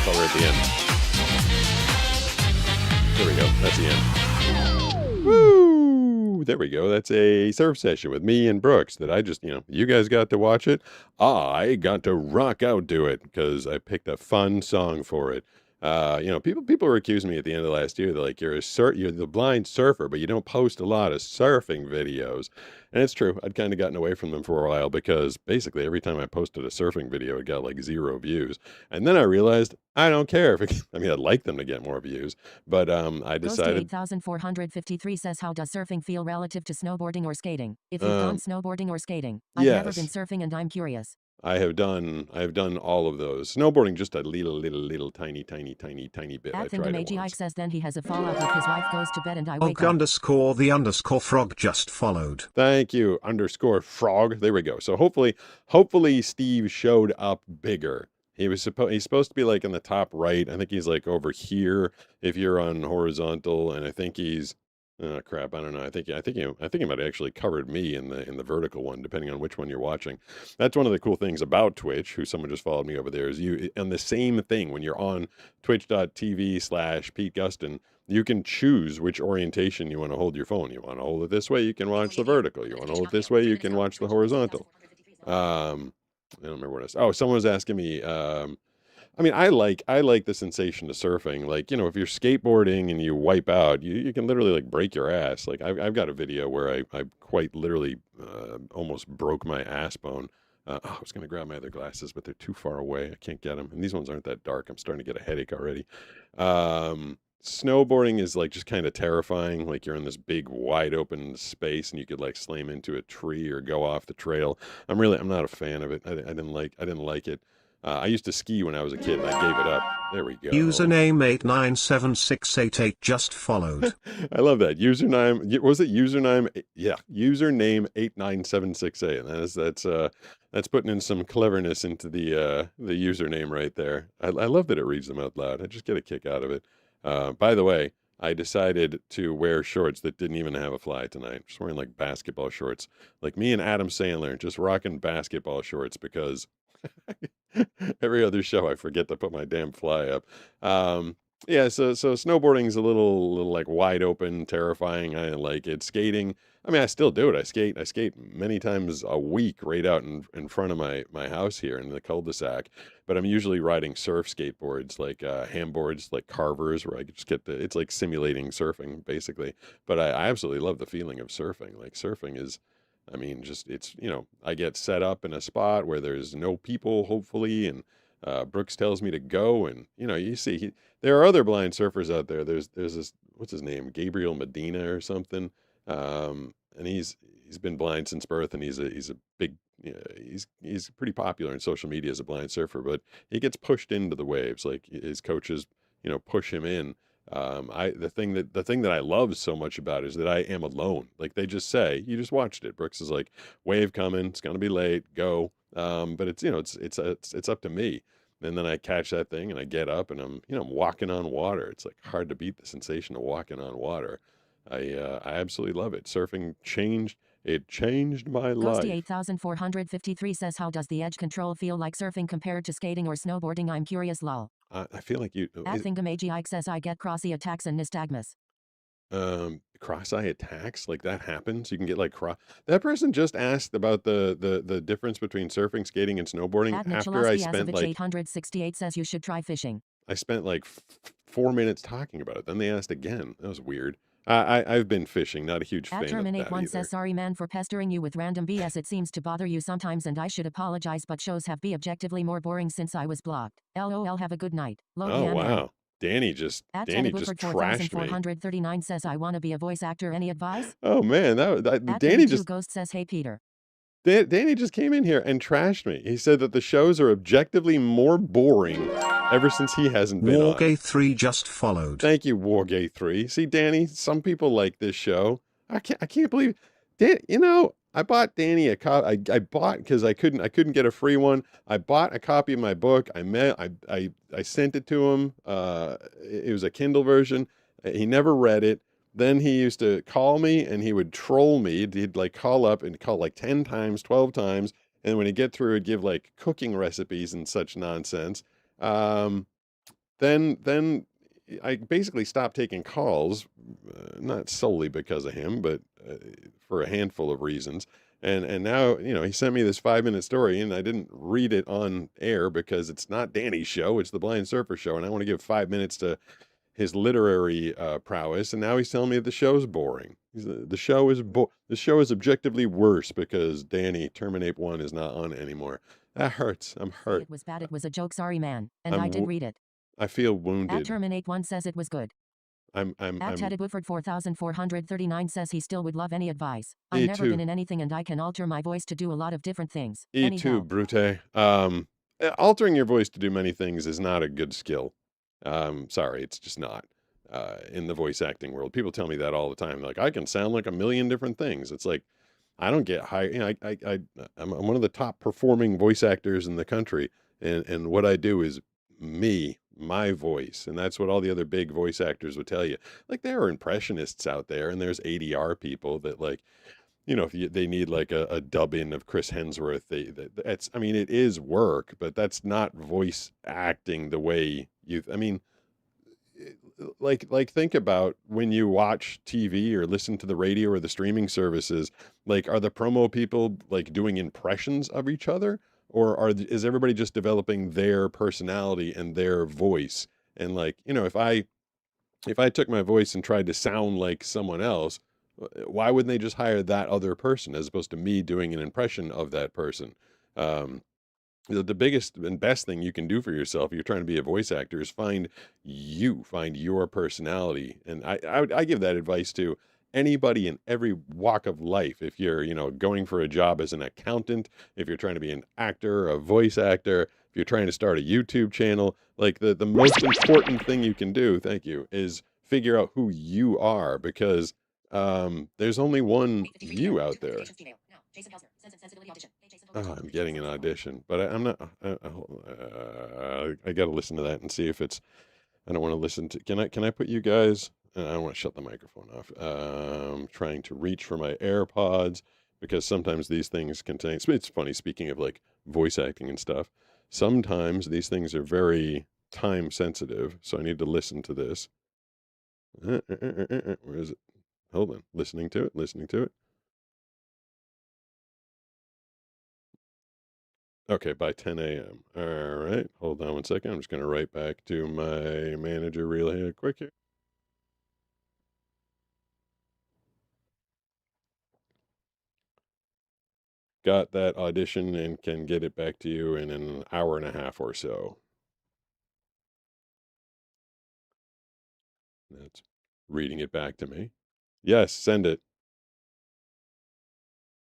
A: thought we were at the end. There we go. That's the end. Woo! There we go. That's a surf session with me and Brooks that I just, you guys got to watch it. I got to rock out to it because I picked a fun song for it. People were accusing me at the end of last year. They're like, you're the blind surfer, but you don't post a lot of surfing videos. And it's true. I'd kind of gotten away from them for a while because basically every time I posted a surfing video, it got like 0 views. And then I realized I don't care I'd like them to get more views, but I decided.
B: 8453 says, how does surfing feel relative to snowboarding or skating? If you've gone snowboarding or skating, I've never been surfing and I'm curious.
A: I have done all of those. Snowboarding just a little tiny bit.
B: At Ike says then he has a fallout with his wife goes to bed and I wake
C: up.
B: _
C: the _frog just followed.
A: Thank you, _frog. There we go. So hopefully Steve showed up bigger. He's supposed to be like in the top right. I think he's like over here if you're on horizontal, and I think he's oh crap, I don't know. I think he might have actually covered me in the vertical one, depending on which one you're watching. That's one of the cool things about Twitch, who someone just followed me over there, is you and the same thing when you're on twitch.tv/Pete Gustin, you can choose which orientation you want to hold your phone. You want to hold it this way, you can watch the vertical. You want to hold it this way, you can watch the horizontal. I don't remember what it is. Oh, someone was asking me, I like the sensation of surfing. Like, if you're skateboarding and you wipe out, you can literally like break your ass. Like I've got a video where I quite literally almost broke my ass bone. I was going to grab my other glasses, but they're too far away. I can't get them. And these ones aren't that dark. I'm starting to get a headache already. Snowboarding is like just kind of terrifying. Like you're in this big wide open space and you could like slam into a tree or go off the trail. I'm not a fan of it. I didn't like it. I used to ski when I was a kid and I gave it up. There we go.
C: Username 897688 just followed.
A: I love that. Username, was it username? Yeah, username 89768. And that's putting in some cleverness into the username right there. I love that it reads them out loud. I just get a kick out of it. By the way, I decided to wear shorts that didn't even have a fly tonight. Just wearing like basketball shorts. Like me and Adam Sandler, just rocking basketball shorts because every other show I forget to put my damn fly up. So snowboarding is a little like wide open, terrifying. I didn't like it. Skating, I still do it. I skate many times a week right out in front of my house here in the cul-de-sac. But I'm usually riding surf skateboards, like handboards, like carvers, where I just it's like simulating surfing basically. But I absolutely love the feeling of surfing. Like surfing is, I get set up in a spot where there's no people, hopefully, and Brooks tells me to go, and you see there are other blind surfers out there. There's this, what's his name, Gabriel Medina or something, and he's been blind since birth, and he's a big, he's pretty popular in social media as a blind surfer, but he gets pushed into the waves, like his coaches, push him in. The thing that I love so much about it is that I am alone. Like they just say, you just watched it. Brooks is like, wave coming, it's gonna be late, go. But it's it's up to me. And then I catch that thing and I get up and I'm walking on water. It's like hard to beat the sensation of walking on water. I absolutely love it. Surfing changed my life.
B: Ghosty 8453 says, how does the edge control feel like surfing compared to skating or snowboarding? I'm curious, lol.
A: I feel like you.
B: At Thingamagi Ike says, I get crossy attacks and nystagmus.
A: Cross-eye attacks, like that happens. You can get like that person just asked about the difference between surfing, skating, and snowboarding. After I spent like
B: 868 says you should try fishing.
A: I spent like 4 minutes talking about it. Then they asked again. That was weird. I've been fishing, not a huge fan of
B: Terminate
A: that
B: one
A: either.
B: says, sorry man for pestering you with random BS. It seems to bother you sometimes and I should apologize, but shows have been objectively more boring since I was blocked. LOL, have a good night.
A: Oh, wow. Danny just
B: Woodford
A: trashed me.
B: 4439 says, I want to be a voice actor. Any advice?
A: Oh man, Danny just
B: Ghost says, hey Peter.
A: Danny just came in here and trashed me. He said that the shows are objectively more boring ever since he hasn't been on.
C: Wargay3 just followed.
A: Thank you, Wargay3. See, Danny, some people like this show. I can't believe Dan, I bought Danny a copy. I bought because I couldn't get a free one. I bought a copy of my book. I sent it to him. It was a Kindle version. He never read it. Then he used to call me and he would troll me. He'd like call up and call like 10 times, 12 times. And when he'd get through, he'd give like cooking recipes and such nonsense. Then I basically stopped taking calls, not solely because of him, but for a handful of reasons. And now, he sent me this 5-minute story and I didn't read it on air because it's not Danny's show. It's the Blind Surfer show. And I want to give 5 minutes to his literary prowess, and now he's telling me the show's boring. The show is objectively worse because Danny Terminate 1 is not on anymore. That hurts. I'm hurt.
B: It was bad. It was a joke. Sorry, man. And I did read it.
A: I feel wounded.
B: Terminate 1 says it was good. Teddy Woodford 4439 says he still would love any advice. I've never been in anything and I can alter my voice to do a lot of different things.
A: Too, Brute. Altering your voice to do many things is not a good skill. Sorry, it's just not. In the voice acting world, people tell me that all the time. Like, I can sound like a million different things. It's like, I don't get high. I'm one of the top performing voice actors in the country, and what I do is my voice, and that's what all the other big voice actors would tell you. Like, there are impressionists out there, and there's ADR people that like, if they need like a dub in of Chris Hemsworth, it is work, but that's not voice acting the way like think about when you watch TV or listen to the radio or the streaming services, like, are the promo people like doing impressions of each other, or is everybody just developing their personality and their voice? And like, if I took my voice and tried to sound like someone else, why wouldn't they just hire that other person as opposed to me doing an impression of that person? The biggest and best thing you can do for yourself if you're trying to be a voice actor is find your personality. And I give that advice to anybody in every walk of life. If you're, going for a job as an accountant, if you're trying to be an actor, a voice actor, if you're trying to start a YouTube channel, like the most important thing you can do, thank you, is figure out who you are, because there's only one you out there. Oh, I'm getting an audition, but I'm not. I got to listen to that and see if it's. I don't want to listen to. Can I put you guys? I don't want to shut the microphone off. I'm trying to reach for my AirPods because sometimes these things contain. It's funny, speaking of like voice acting and stuff. Sometimes these things are very time sensitive, so I need to listen to this. Where is it? Hold on. Listening to it. Okay, by 10 a.m. All right, hold on one second. I'm just going to write back to my manager real quick here. Got that audition and can get it back to you in an hour and a half or so. That's reading it back to me. Yes, send it.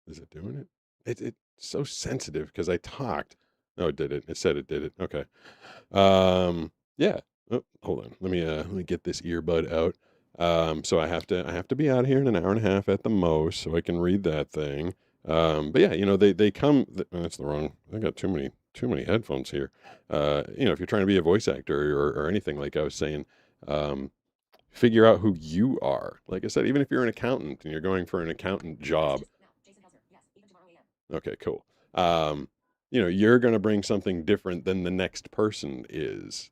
A: Is it doing it? It's so sensitive because I talked. No, it did it. It said it did it. Okay. Yeah. Oh, hold on. Let me get this earbud out. So I have to be out here in an hour and a half at the most, so I can read that thing. But yeah, they come. That's the wrong. I got too many headphones here. If you're trying to be a voice actor or anything, like I was saying, figure out who you are. Like I said, even if you're an accountant and you're going for an accountant job. Okay, cool. You're going to bring something different than the next person is.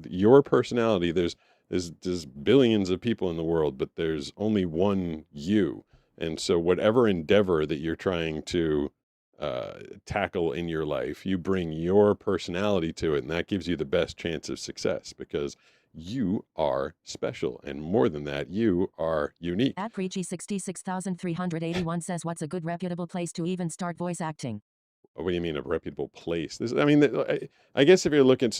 A: Your personality, there's billions of people in the world, but there's only one you. And so whatever endeavor that you're trying to tackle in your life, you bring your personality to it, and that gives you the best chance of success. Because you are special. And more than that, you are unique.
B: At Preachy 66,381 says, what's a good reputable place to even start voice acting?
A: What do you mean a reputable place? I mean, I guess if you're looking,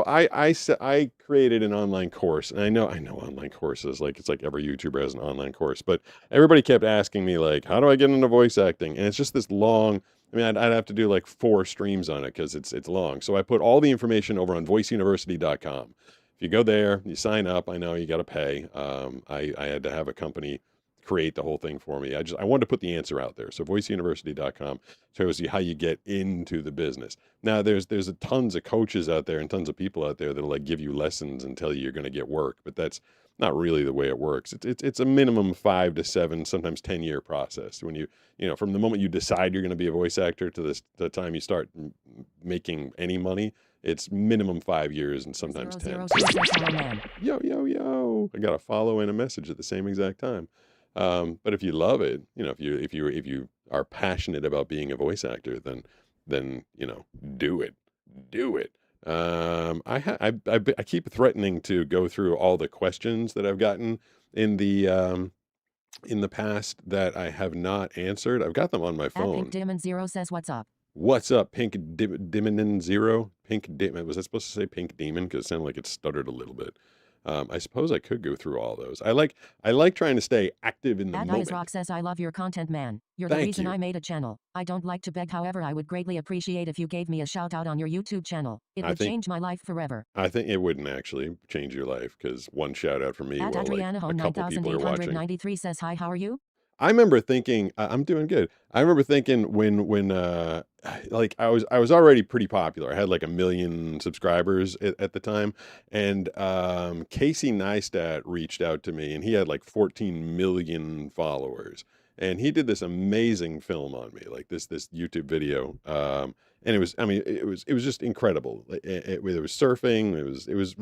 A: I created an online course, and I know online courses, like it's like every YouTuber has an online course, but everybody kept asking me like, how do I get into voice acting? And it's just this long. I mean, I'd have to do like 4 streams on it because it's long. So I put all the information over on voiceuniversity.com. If you go there, you sign up. I know you got to pay. I had to have a company create the whole thing for me. I wanted to put the answer out there. So voiceuniversity.com shows you how you get into the business. Now there's tons of coaches out there and tons of people out there that'll like give you lessons and tell you you're going to get work, but that's not really the way it works. It's a minimum 5 to 7, sometimes 10-year process. When you from the moment you decide you're going to be a voice actor to the time you start making any money, it's minimum 5 years and sometimes 10. Yo, I got a follow and a message at the same exact time. But if you love it, if you are passionate about being a voice actor, then do it. I keep threatening to go through all the questions that I've gotten in the past that I have not answered. I've got them on my phone.
B: Pink Demon Zero says, what's up?
A: What's up, Pink Demon Zero? Pink Demon. Was I supposed to say Pink Demon? Because it sounded like it stuttered a little bit. I suppose I could go through all those. I like trying to stay active in the moment.
B: Rock says, I love your content, man. You're the reason I made a channel. I don't like to beg, however, I would greatly appreciate if you gave me a shout out on your YouTube channel. It would change my life forever.
A: I think it wouldn't actually change your life because one shout out from me will
B: Adriana
A: like a couple people are watching.
B: 9893 says, hi, how are you?
A: I remember thinking, I'm doing good. I remember thinking when like I was already pretty popular. I had like 1 million subscribers at the time, and Casey Neistat reached out to me, and he had like 14 million followers, and he did this amazing film on me, like this YouTube video. And it was just incredible. It was surfing. It was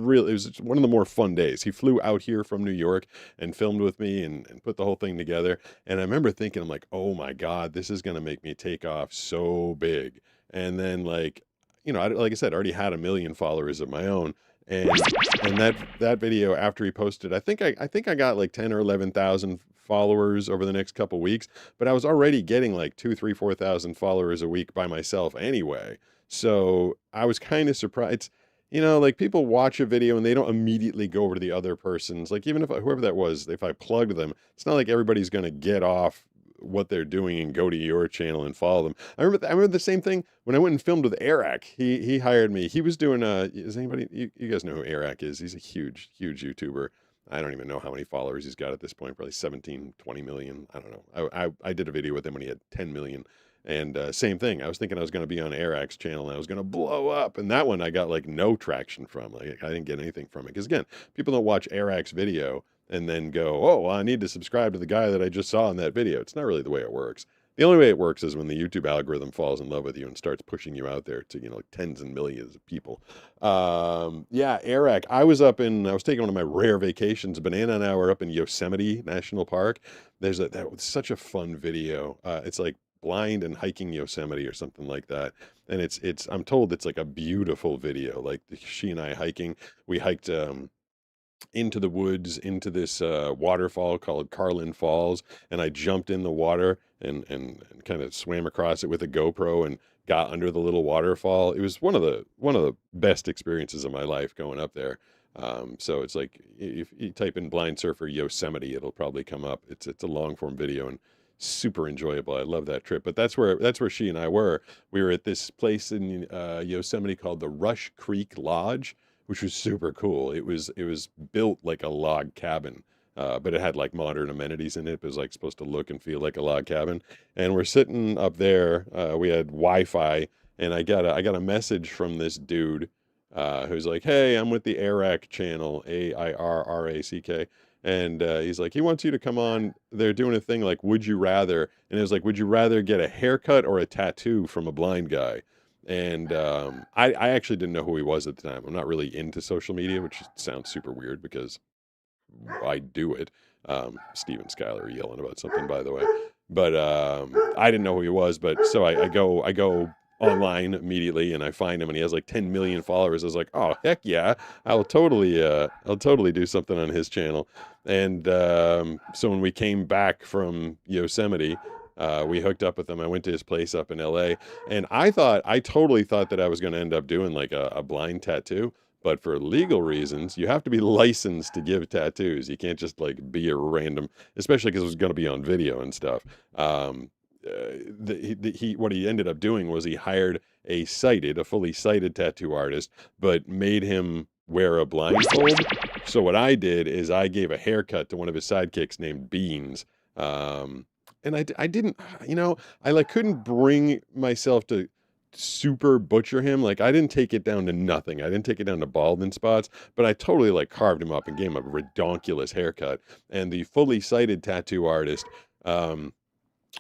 A: one of the more fun days. He flew out here from New York and filmed with me and put the whole thing together. And I remember thinking, I'm like, oh my God, this is going to make me take off so big. And then like I said, I already had 1 million followers of my own. And that video, after he posted, I think I got like 10 or 11,000 followers over the next couple weeks, but I was already getting like 2, 3, 4,000 followers a week by myself anyway. So I was kind of surprised. Like people watch a video and they don't immediately go over to the other person's. Like even if whoever that was, if I plugged them, it's not like everybody's going to get off what they're doing and go to your channel and follow them. I remember the same thing when I went and filmed with Eric. He hired me. He was doing is anybody you guys know who Eric is? He's a huge YouTuber. I don't even know how many followers he's got at this point, probably 17, 20 million. I don't know. I did a video with him when he had 10 million. And same thing. I was thinking I was going to be on Eric's channel and I was going to blow up. And that one I got like no traction from. Like I didn't get anything from it. Because again, people don't watch Eric's video and then go, oh, well, I need to subscribe to the guy that I just saw in that video. It's not really the way it works. The only way it works is when the YouTube algorithm falls in love with you and starts pushing you out there to, like tens and millions of people. Yeah, Eric, I was taking one of my rare vacations. Banana and I were up in Yosemite National Park. That was such a fun video. It's like blind and hiking Yosemite or something like that. And I'm told it's like a beautiful video. Like she and I hiking, we hiked, into the woods, into this waterfall called Carlin Falls, and I jumped in the water and kind of swam across it with a GoPro and got under the little waterfall. It was one of the best experiences of my life going up there. So it's like if you type in blind surfer Yosemite, it'll probably come up. It's a long form video and super enjoyable. I love that trip. But that's where she and I were. We were at this place in Yosemite called the Rush Creek Lodge, which was super cool. It was built like a log cabin, but it had like modern amenities in it. It was like supposed to look and feel like a log cabin. And we're sitting up there. We had Wi-Fi, and I got a message from this dude who's like, "Hey, I'm with the AIRRAC channel, AIRRACK." And he's like, he wants you to come on. They're doing a thing like, would you rather? And it was like, would you rather get a haircut or a tattoo from a blind guy? And I actually didn't know who he was at the time. I'm not really into social media, which sounds super weird because I do it. Steven Skyler yelling about something, by the way. But I didn't know who he was. But so I go online immediately, and I find him, and he has like 10 million followers. I was like, oh heck yeah, I'll totally do something on his channel. And so when we came back from Yosemite, we hooked up with him. I went to his place up in LA, and I totally thought that I was going to end up doing like a blind tattoo. But for legal reasons, you have to be licensed to give tattoos. You can't just like be a random, especially because it was going to be on video and stuff. What he ended up doing was he hired a fully sighted tattoo artist, but made him wear a blindfold. So what I did is I gave a haircut to one of his sidekicks named Beans. And I didn't, I like couldn't bring myself to super butcher him. Like I didn't take it down to nothing. I didn't take it down to balding spots, but I totally like carved him up and gave him a redonkulous haircut. And the fully sighted tattoo artist,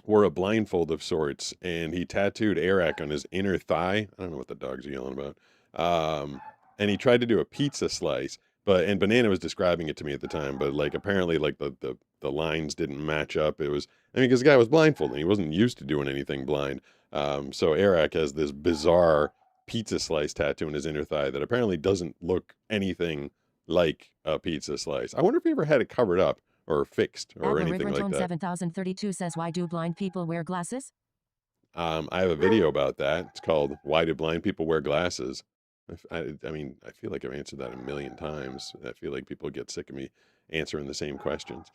A: wore a blindfold of sorts, and he tattooed Eric on his inner thigh. I don't know what the dogs are yelling about. And he tried to do a pizza slice, and Banana was describing it to me at the time, but like apparently like the lines didn't match up. Because the guy was blindfolded, and he wasn't used to doing anything blind. So Eric has this bizarre pizza slice tattoo in his inner thigh that apparently doesn't look anything like a pizza slice. I wonder if he ever had it covered up or fixed or anything like that.
B: 7032 says, why do blind people wear glasses?
A: I have a video about that. It's called "Why Do Blind People Wear Glasses?" I mean, I feel like I've answered that a million times. I feel like people get sick of me answering the same questions.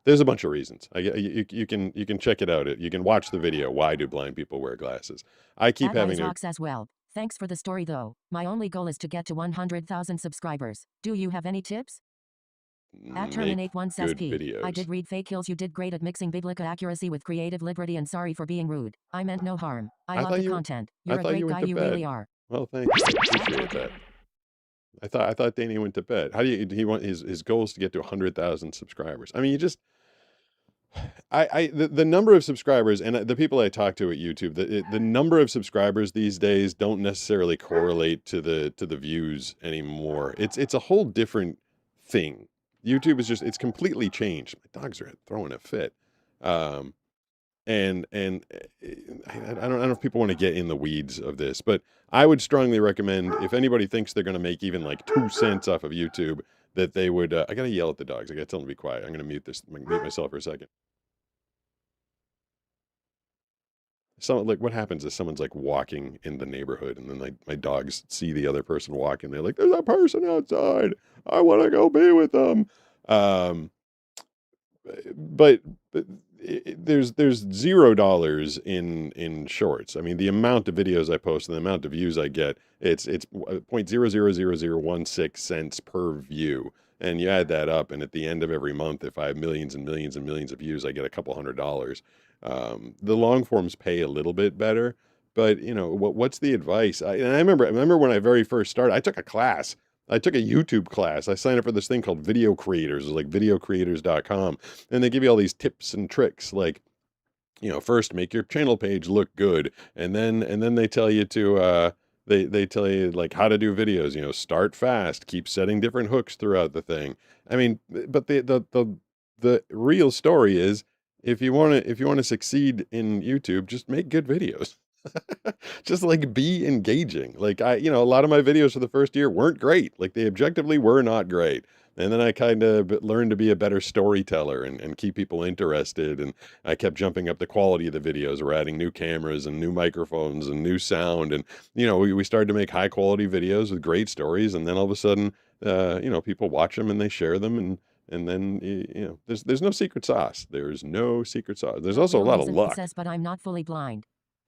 A: There's a bunch of reasons. You can check it out. You can watch the video. Why do blind people wear glasses? I keep having
B: Rocks as well. Thanks for the story though. My only goal is to get to 100,000 subscribers. Do you have any tips? At Terminate1 says
A: videos.
B: I did read fake hills. You did great at mixing biblical accuracy with creative liberty, and sorry for being rude. I meant no harm. I love the content. You're a great guy, you really are.
A: Well, thank you. I appreciate that. I thought Danny went to bed. How do he want his goal is to get to 100,000 subscribers? I mean, you just the number of subscribers and the people I talk to at YouTube, the number of subscribers these days don't necessarily correlate to the views anymore. It's a whole different thing. YouTube is it's completely changed. My dogs are throwing a fit. And I don't know if people want to get in the weeds of this, but I would strongly recommend if anybody thinks they're going to make even like 2 cents off of YouTube, that they would. I gotta yell at the dogs. I gotta tell them to be quiet. I'm gonna mute myself for a second. Like what happens is someone's like walking in the neighborhood, and then like my dogs see the other person walking. They're like, "There's a person outside. I want to go be with them." But there's $0 in shorts. I mean, the amount of videos I post and the amount of views I get, it's 0.000016 per view. And you add that up, and at the end of every month, if I have millions and millions and millions of views, I get a couple $100. The long forms pay a little bit better, but what's the advice? I remember when I very first started, I took a class. I took a YouTube class. I signed up for this thing called Video Creators. It was like videocreators.com. And they give you all these tips and tricks, like, first make your channel page look good. And then they tell you to, they tell you like how to do videos, start fast, keep setting different hooks throughout the thing. I mean, but the real story is if you want to succeed in YouTube, just make good videos. Just like be engaging. Like a lot of my videos for the first year weren't great. Like they objectively were not great. And then I kind of learned to be a better storyteller and keep people interested. And I kept jumping up the quality of the videos. We're adding new cameras and new microphones and new sound. And, we started to make high quality videos with great stories. And then all of a sudden, people watch them and they share them. And then, there's no secret sauce. There's no secret sauce. There's also a lot of luck.
B: Says, but I'm not fully blind.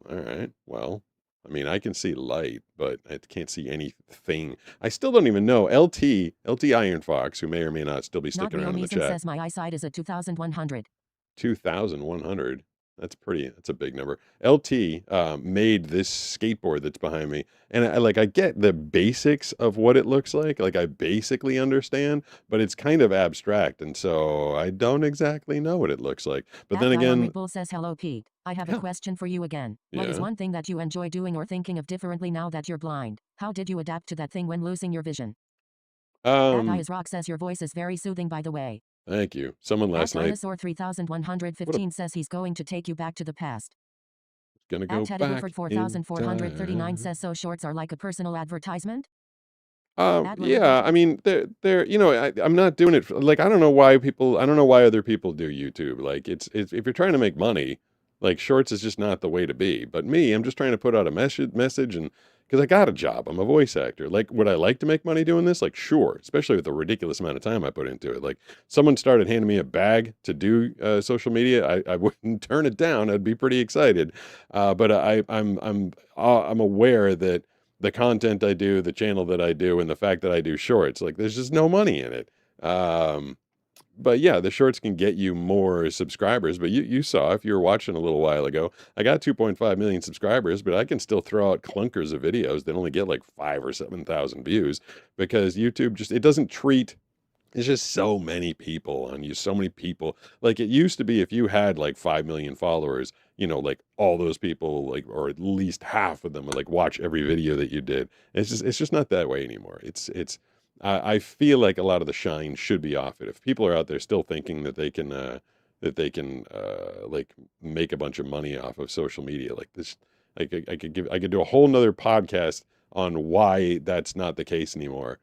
A: All right. Well, I mean, I can see light, but I can't see anything. I still don't even know. LT Iron Fox, who may or may not still be sticking around in the chat.
B: Says my eyesight is at 2,100.
A: 2,100. That's a big number. LT made this skateboard that's behind me. And I get the basics of what it looks like. Like I basically understand, but it's kind of abstract. And so I don't exactly know what it looks like. But then again,
B: Bull says, hello, Pete. I have a question for you again. What is one thing that you enjoy doing or thinking of differently now that you're blind? How did you adapt to that thing when losing your vision? Rock says your voice is very soothing, by the way.
A: Thank you. Someone last night.
B: Dinosaur 3115 says he's going to take you back to the past.
A: Gonna go
B: Teddy
A: back
B: Wilford
A: in
B: 4439
A: time.
B: says so shorts are like a personal advertisement.
A: Yeah, I mean, they're, I'm not doing it like, I don't know why other people do YouTube. Like, it's if you're trying to make money, like shorts is just not the way to be. But me, I'm just trying to put out a message and because I got a job, I'm a voice actor. Like, would I like to make money doing this? Like, sure, especially with the ridiculous amount of time I put into it. Like, someone started handing me a bag to do social media, I wouldn't turn it down. I'd be pretty excited. But I'm aware that the content I do, the channel that I do, and the fact that I do shorts, like there's just no money in it. But yeah, the shorts can get you more subscribers. But you saw, if you were watching a little while ago, I got 2.5 million subscribers, but I can still throw out clunkers of videos that only get like 5 or 7,000 views because YouTube just, it doesn't treat, there's just so many people on you, so many people. Like it used to be if you had like 5 million followers, like all those people, like, or at least half of them would like watch every video that you did. It's just not that way anymore. I feel like a lot of the shine should be off it. If people are out there still thinking that they can like make a bunch of money off of social media like this, I could do a whole nother podcast on why that's not the case anymore.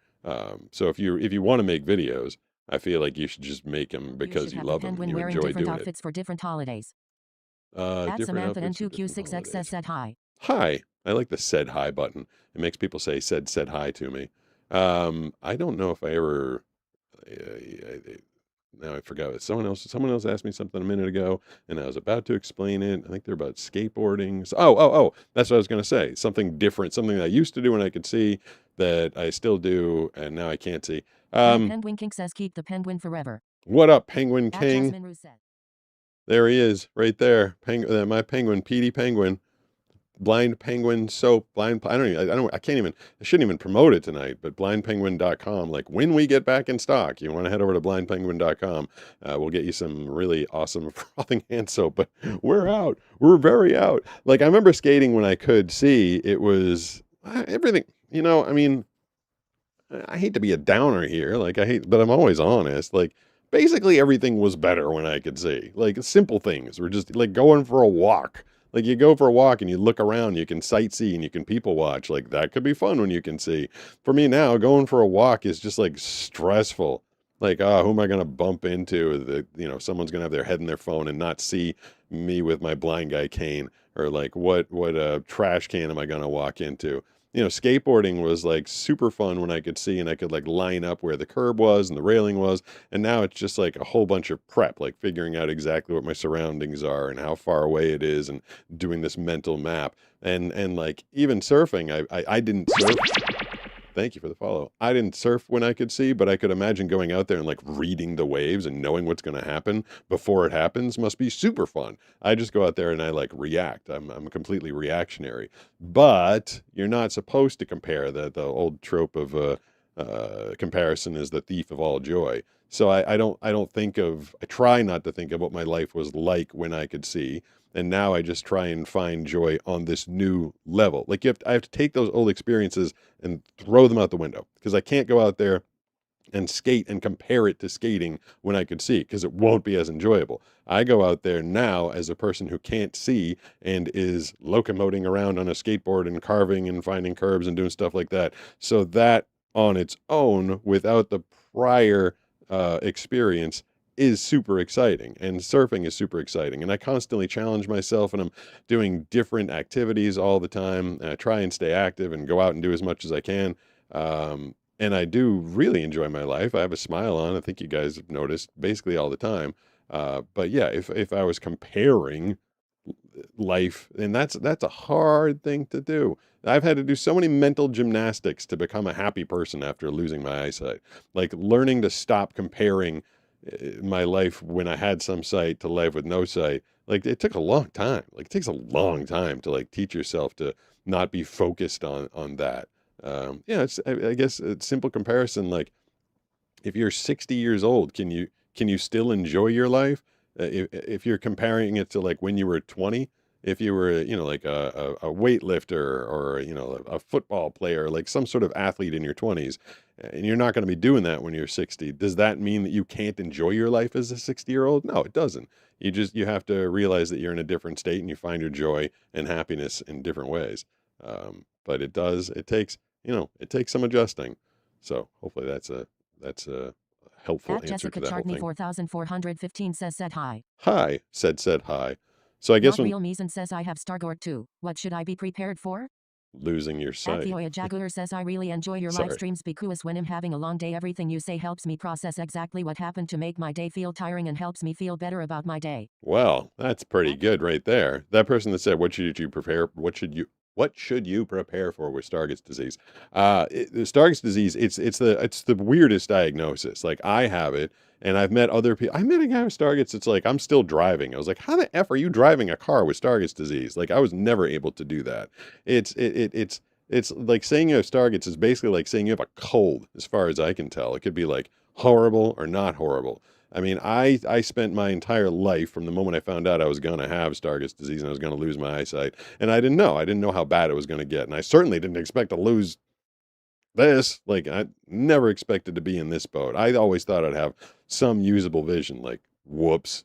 A: So if you want to make videos, I feel like you should just make them because you love them and you enjoy doing
B: outfits for different holidays.
A: Different
B: Samantha
A: outfits for different
B: N2Q6X says
A: holidays.
B: said hi.
A: Hi. I like the said hi button. It makes people say said hi to me. I don't know if I ever. Now I forgot. Someone else asked me something a minute ago, and I was about to explain it. I think they're about skateboarding. Oh, that's what I was going to say. Something different, something that I used to do when I could see that I still do, and now I can't see.
B: Penguin King says keep the penguin forever.
A: What up, Penguin
B: At
A: King?
B: Jasmine Rousset.
A: There he is, right there. My penguin, Petey Penguin. Blind Penguin soap, I shouldn't even promote it tonight, but blindpenguin.com, like when we get back in stock, you want to head over to blindpenguin.com. We'll get you some really awesome frothing hand soap, but we're out. We're very out. Like I remember skating when I could see, it was everything, I mean, I hate to be a downer here. But I'm always honest. Like basically everything was better when I could see. Like simple things were just like going for a walk. Like you go for a walk and you look around, you can sightsee and you can people watch. Like that could be fun when you can see. For me now, going for a walk is just like stressful. Like, who am I going to bump into? Someone's going to have their head in their phone and not see me with my blind guy cane, or like what trash can am I going to walk into? Skateboarding was like super fun when I could see and I could like line up where the curb was and the railing was. And now it's just like a whole bunch of prep, like figuring out exactly what my surroundings are and how far away it is and doing this mental map. And like even surfing, I didn't surf. Thank you for the follow. I didn't surf when I could see, but I could imagine going out there and like reading the waves and knowing what's going to happen before it happens must be super fun. I just go out there and I like react. I'm completely reactionary. But you're not supposed to compare the old trope of comparison is the thief of all joy. So I try not to think of what my life was like when I could see. And now I just try and find joy on this new level. Like I have to take those old experiences and throw them out the window because I can't go out there and skate and compare it to skating when I could see because it won't be as enjoyable. I go out there now as a person who can't see and is locomoting around on a skateboard and carving and finding curbs and doing stuff like that. So that on its own, without the prior experience, is super exciting, and surfing is super exciting, and I constantly challenge myself, and I'm doing different activities all the time, and I try and stay active and go out and do as much as I can, and I do really enjoy my life. I have a smile on. I think you guys have noticed basically all the time. But yeah, if I was comparing life, and that's a hard thing to do. I've had to do so many mental gymnastics to become a happy person after losing my eyesight, like learning to stop comparing my life when I had some sight to life with no sight. Like it took a long time. Like it takes a long time to like teach yourself to not be focused on that. I guess a simple comparison. Like if you're 60 years old, can you still enjoy your life? If you're comparing it to like when you were 20, if you were, like a weightlifter or, a football player, like some sort of athlete in your 20s, and you're not going to be doing that when you're 60. Does that mean that you can't enjoy your life as a 60-year-old? No, it doesn't. You have to realize that you're in a different state and you find your joy and happiness in different ways. But it takes some adjusting. So hopefully that's a helpful
B: At
A: answer
B: Jessica
A: to that whole
B: Chartney
A: thing.
B: 4415 said hi.
A: Hi, said hi. So I guess
B: Not
A: when
B: Real Meeson says I have Stargort too. What should I be prepared for?
A: losing your
B: At
A: sight.
B: Theoya Jaguar says I really enjoy your live
A: Sorry.
B: streams because when I'm having a long day, everything you say helps me process exactly what happened to make my day feel tiring and helps me feel better about my day.
A: Well, that's pretty good right there. That person that said, what should you prepare for with Stargardt's disease? The Stargardt's disease, it's the weirdest diagnosis. Like I have it, and I've met other people. I met a guy with Stargardt's. It's like I'm still driving. I was like, how the f are you driving a car with Stargardt's disease? Like I was never able to do that. It's like saying you have Stargardt's is basically like saying you have a cold, as far as I can tell. It could be like horrible or not horrible. I mean, I spent my entire life from the moment I found out I was going to have Stargardt's disease and I was going to lose my eyesight. And I didn't know. I didn't know how bad it was going to get. And I certainly didn't expect to lose this. Like, I never expected to be in this boat. I always thought I'd have some usable vision. Like, whoops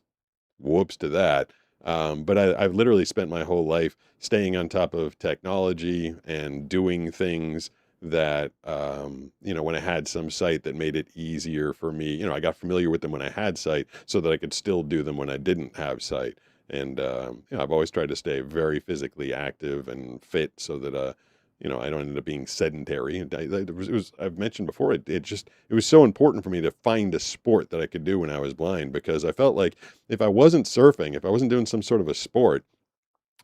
A: to that. But I've literally spent my whole life staying on top of technology and doing things that, when I had some sight that made it easier for me, I got familiar with them when I had sight so that I could still do them when I didn't have sight. And, I've always tried to stay very physically active and fit so that, I don't end up being sedentary. And I've mentioned before, it was so important for me to find a sport that I could do when I was blind, because I felt like if I wasn't surfing, if I wasn't doing some sort of a sport,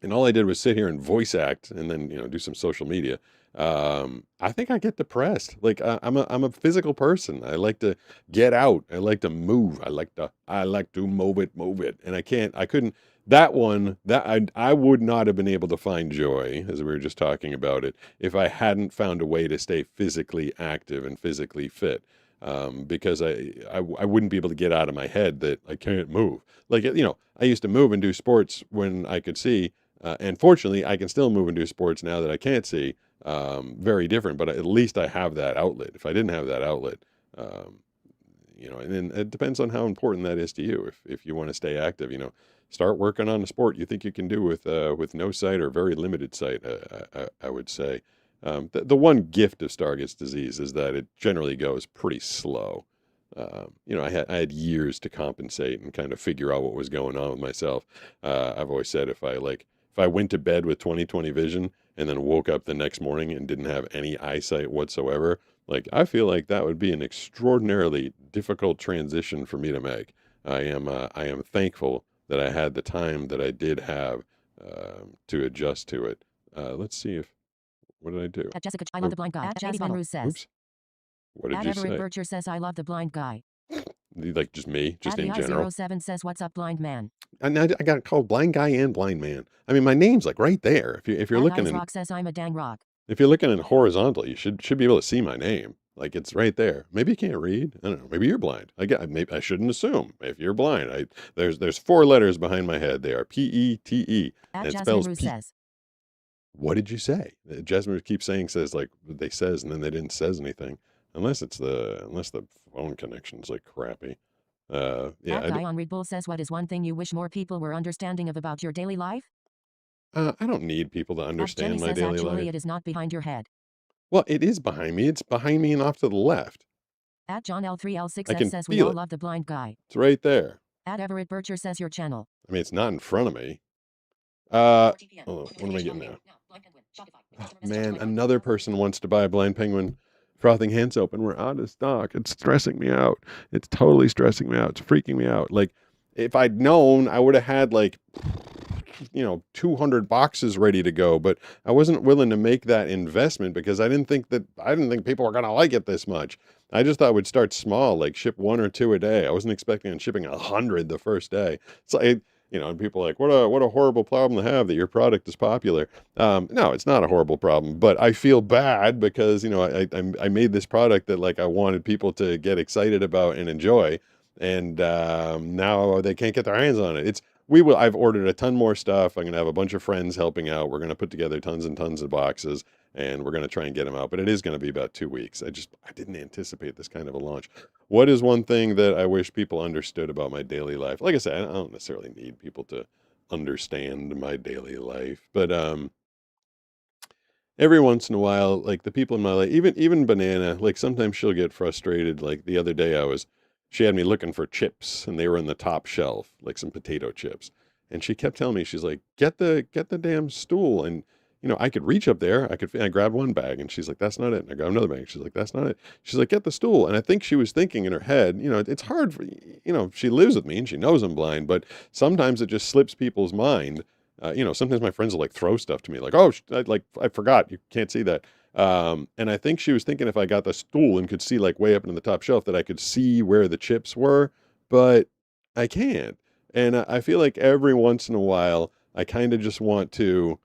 A: and all I did was sit here and voice act and then, do some social media, I think I get depressed. Like I'm a physical person. I like to get out. I like to move. I like to move it. And I couldn't, that one, that I would not have been able to find joy, as we were just talking about it, if I hadn't found a way to stay physically active and physically fit. Because I wouldn't be able to get out of my head that I can't move. Like, I used to move and do sports when I could see, and fortunately, I can still move and do sports now that I can't see. Very different, but at least I have that outlet. If I didn't have that outlet, and then it depends on how important that is to you. If you want to stay active, start working on a sport you think you can do with no sight or very limited sight. I would say. The one gift of Stargardt's disease is that it generally goes pretty slow. I had years to compensate and kind of figure out what was going on with myself. I've always said if I went to bed with 20/20 vision and then woke up the next morning and didn't have any eyesight whatsoever, like I feel like that would be an extraordinarily difficult transition for me to make. I am thankful that I had the time that I did have to adjust to it. Let's see if what did I do?
B: At Jessica, I love the blind guy. At JD Van Roos says.
A: Oops. What did
B: At
A: you
B: Everett
A: say?
B: Bircher says I love the blind guy.
A: Like just me, just
B: at
A: in general.
B: VI07 says what's up, blind man.
A: And I got called blind guy and blind man. I mean, my name's like right there. If you're
B: at
A: looking
B: Ice Rock says I'm a dang rock.
A: If you're looking in horizontal, you should be able to see my name. Like it's right there. Maybe you can't read. I don't know. Maybe you're blind. Maybe I shouldn't assume. If you're blind, there's 4 letters behind my head. They are PETE.
B: At
A: and it
B: Jasmine
A: spells
B: Roos
A: P.
B: says.
A: What did you say? Jasmine keeps saying says like they says and then they didn't says anything. Unless the phone connection's like crappy. Yeah.
B: That guy on Red Bull says, what is one thing you wish more people were understanding of about your daily life?
A: I don't need people to understand
B: Jenny
A: my
B: says,
A: daily
B: actually,
A: life.
B: it is not behind your head.
A: Well, it is behind me. It's behind me and off to the left.
B: At John L3L6
A: I can
B: says we
A: feel
B: all
A: it.
B: love the blind guy.
A: It's right there.
B: At Everett Bircher says your channel.
A: I mean, it's not in front of me. Hold on, what am I getting now? Oh, man, another person wants to buy a blind penguin frothing hand soap and we're out of stock. It's stressing me out. It's totally stressing me out. It's freaking me out. Like, if I'd known, I would have had like 200 boxes ready to go, but I wasn't willing to make that investment because I didn't think people were going to like it this much. I just thought we'd start small, like ship 1 or 2 a day. I wasn't expecting on shipping 100 the first day. So and people are like, what a horrible problem to have that your product is popular. No, it's not a horrible problem, but I feel bad because, I made this product that like I wanted people to get excited about and enjoy. And now they can't get their hands on it. we will. I've ordered a ton more stuff. I'm gonna have a bunch of friends helping out. We're gonna put together tons and tons of boxes, and we're gonna try and get them out. But it is gonna be about 2 weeks. I didn't anticipate this kind of a launch. What is one thing that I wish people understood about my daily life? Like I said, I don't necessarily need people to understand my daily life, but every once in a while, like the people in my life, even Banana, like sometimes she'll get frustrated. Like the other day, she had me looking for chips, and they were in the top shelf, like some potato chips, and she kept telling me, she's like, get the damn stool, and I could reach up there, I grabbed one bag, and she's like, that's not it, and I grabbed another bag, she's like, that's not it, she's like, get the stool, and I think she was thinking in her head, it's hard for, she lives with me and she knows I'm blind, but sometimes it just slips people's mind. Sometimes my friends will like throw stuff to me, like, "Oh, I forgot, you can't see that." And I think she was thinking if I got the stool and could see like way up into the top shelf that I could see where the chips were, but I can't. And I feel like every once in a while, I kind of just want to,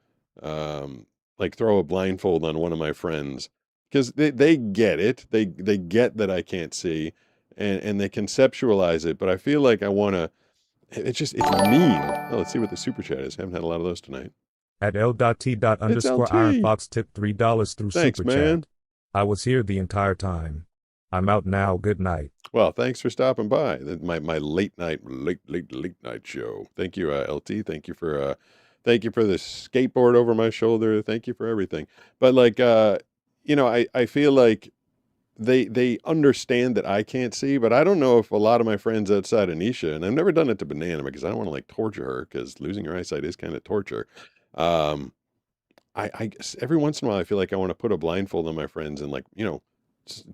A: like throw a blindfold on one of my friends because they get it. They get that I can't see, and they conceptualize it. But I feel like I want to. It's mean. Oh, let's see what the super chat is. Haven't had a lot of those tonight.
F: At L.T.
A: It's
F: underscore
A: LT.
F: Iron Fox tipped $3 through
A: Thanks,
F: super
A: man.
F: chat. I was here the entire time. I'm out now. Good night.
A: Well, thanks for stopping by. My late night show. Thank you, LT. Thank you for the skateboard over my shoulder. Thank you for everything. But like, I feel like they understand that I can't see, but I don't know if a lot of my friends outside of Nisha, and I've never done it to Banana because I don't want to like torture her because losing your eyesight is kind of torture. Um, I every once in a while I feel like I want to put a blindfold on my friends and like,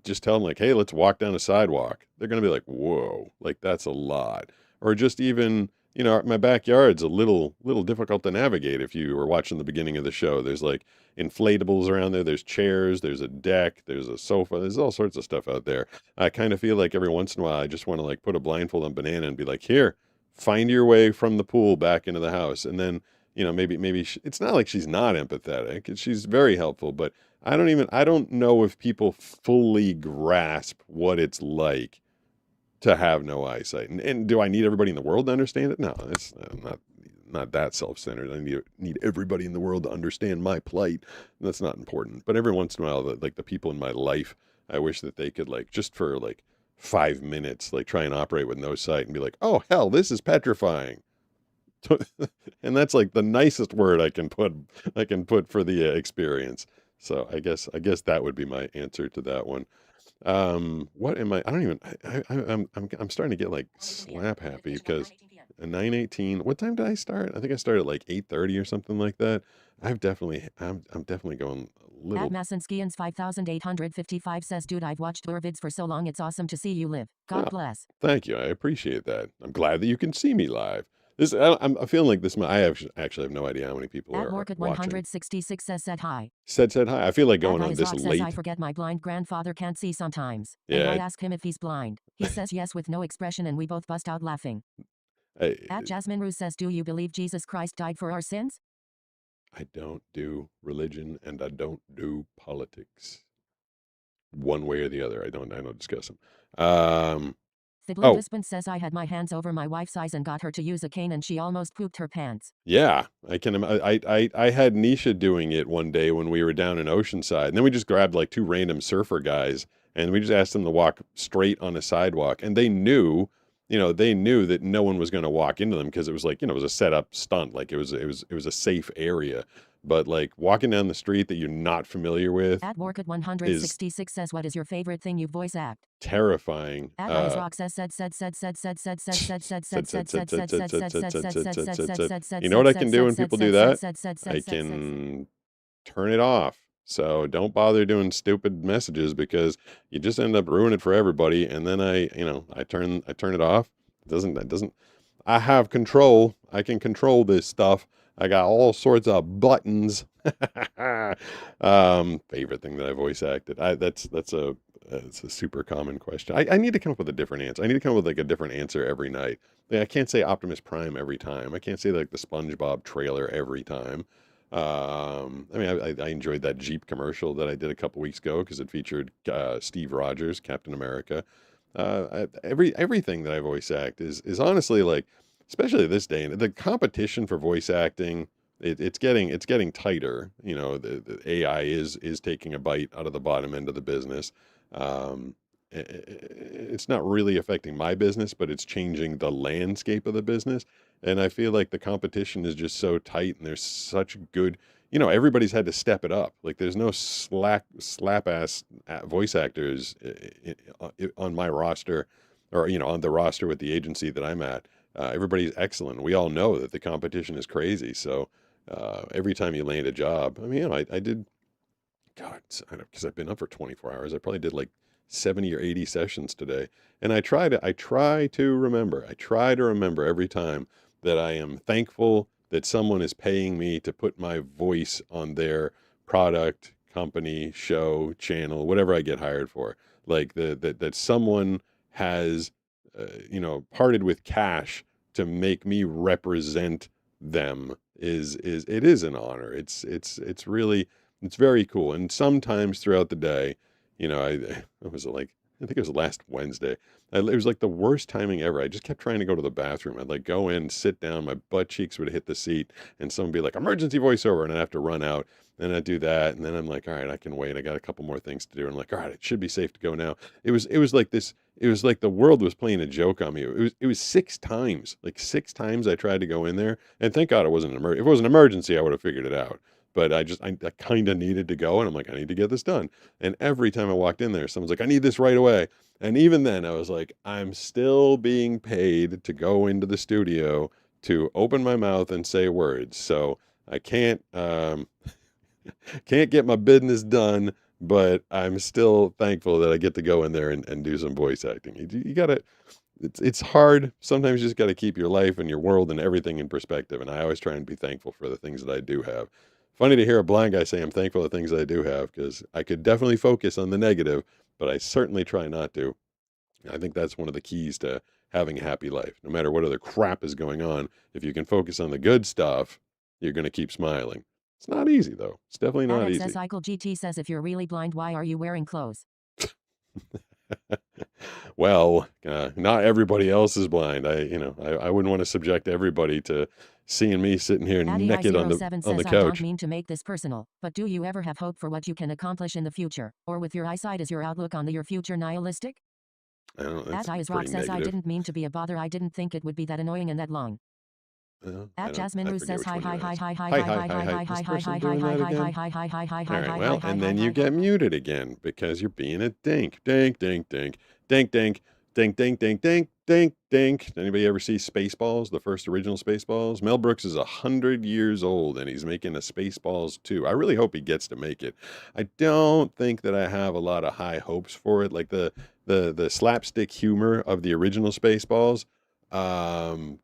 A: just tell them like, hey, let's walk down a sidewalk. They're going to be like, whoa, like that's a lot. Or just even, my backyard's a little difficult to navigate. If you were watching the beginning of the show, there's like inflatables around there. There's chairs, there's a deck, there's a sofa, there's all sorts of stuff out there. I kind of feel like every once in a while, I just want to like put a blindfold on Banana and be like, here, find your way from the pool back into the house. And then, maybe it's not like she's not empathetic. She's very helpful, but I don't know if people fully grasp what it's like to have no eyesight. And do I need everybody in the world to understand it? No, it's not that self-centered. I need everybody in the world to understand my plight. That's not important. But every once in a while, like the people in my life, I wish that they could like, just for like 5 minutes, like try and operate with no sight and be like, oh hell, this is petrifying. And that's like the nicest word I can put for the experience. So I guess that would be my answer to that one. What am I don't even I'm starting to get like slap happy because at 9:18, what time did I start? I think I started at like 8:30 or something like that. I'm definitely going a little.
B: At Masinskians 5855 says, dude, I've watched your vids for so long, it's awesome to see you live. God bless.
A: Thank you. I appreciate that. I'm glad that you can see me live. I'm feeling like this. I actually have no idea how many people are watching.
B: 166 said hi.
A: Said hi. I feel like going on this
B: Rock
A: late.
B: Says, I forget my blind grandfather can't see sometimes.
A: Yeah.
B: And I ask him if he's blind. He says yes with no expression, and we both bust out laughing. At Jasmine Ruse says, do you believe Jesus Christ died for our sins?
A: I don't do religion and I don't do politics. One way or the other. I don't discuss them.
B: Thiblu Dispens says, I had my hands over my wife's eyes and got her to use a cane and she almost pooped her pants.
A: Yeah, I had Nisha doing it one day when we were down in Oceanside, and then we just grabbed like two random surfer guys and we just asked them to walk straight on a sidewalk, and they knew that no one was going to walk into them because it was like, it was a set up stunt, like it was a safe area. But like walking down the street that you're not familiar with.
B: At Warkit 166 says, what is your favorite thing you voice act?
A: Terrifying.
B: At Rock says, you
A: know what I can do when people do that? I can turn it off. So don't bother doing stupid messages because you just end up ruining it for everybody. And then I turn it off. I have control. I can control this stuff. I got all sorts of buttons. Favorite thing that I voice acted. It's a super common question. I need to come up with a different answer. I need to come up with like a different answer every night. Like, I can't say Optimus Prime every time. I can't say like the SpongeBob trailer every time. I enjoyed that Jeep commercial that I did a couple weeks ago because it featured Steve Rogers, Captain America. Everything that I voice act is honestly like, especially this day, and the competition for voice acting, it's getting tighter. You know, the AI is taking a bite out of the bottom end of the business. Um, it's not really affecting my business, but it's changing the landscape of the business. And I feel like the competition is just so tight, and there's such good, you know, everybody's had to step it up. Like there's no slap ass voice actors on my roster, or you know, on the roster with the agency that I'm at. Everybody's excellent. We all know that the competition is crazy. So every time you land a job, I mean, you know, I did, God, because I've been up for 24 hours. I probably did like 70 or 80 sessions today. And I try to remember every time that I am thankful that someone is paying me to put my voice on their product, company, show, channel, whatever I get hired for. Like that someone has, you know, parted with cash to make me represent them is it is an honor. It's really, it's very cool. And sometimes throughout the day, you know, it was like, I think it was last Wednesday. It was like the worst timing ever. I just kept trying to go to the bathroom. I'd like go in, sit down, my butt cheeks would hit the seat, and someone would be like, emergency voiceover, and I'd have to run out. And I'd do that, and then I'm like, all right, I can wait. I got a couple more things to do. And I'm like, all right, it should be safe to go now. It was like this. It was like the world was playing a joke on me. It was 6 times, like 6 times I tried to go in there, and thank God it wasn't an emergency. If it was an emergency, I would have figured it out. But I kind of needed to go, and I'm like, I need to get this done. And every time I walked in there, someone's like, I need this right away. And even then, I was like, I'm still being paid to go into the studio to open my mouth and say words. So I can't get my business done, but I'm still thankful that I get to go in there and do some voice acting. You gotta, it's hard. Sometimes you just got to keep your life and your world and everything in perspective. And I always try and be thankful for the things that I do have. Funny to hear a blind guy say I'm thankful for the things that I do have, because I could definitely focus on the negative, but I certainly try not to. I think that's one of the keys to having a happy life. No matter what other crap is going on, if you can focus on the good stuff, you're going to keep smiling. It's not easy, though. It's definitely not easy.
B: Cycle GT says, if you're really blind, why are you wearing clothes?
A: Well, not everybody else is blind. I wouldn't want to subject everybody to seeing me sitting here naked on the couch.
B: I don't mean to make this personal, but do you ever have hope for what you can accomplish in the future? Or with your eyesight, is your outlook on your future nihilistic?
A: I don't know.
B: Eyes Rock says, I didn't mean to be a bother. I didn't think it would be that annoying and that long. Jasmine Rose says, hi. All
A: right, well, and then you get muted again because you're being a dink. Dink, dink, dink. Dink, dink. Dink, dink, dink, dink, dink, dink. Anybody ever see Spaceballs, the first original Spaceballs? Mel Brooks is 100 years old, and he's making a Spaceballs 2. I really hope he gets to make it. I don't think that I have a lot of high hopes for it. Like the slapstick humor of the original Spaceballs,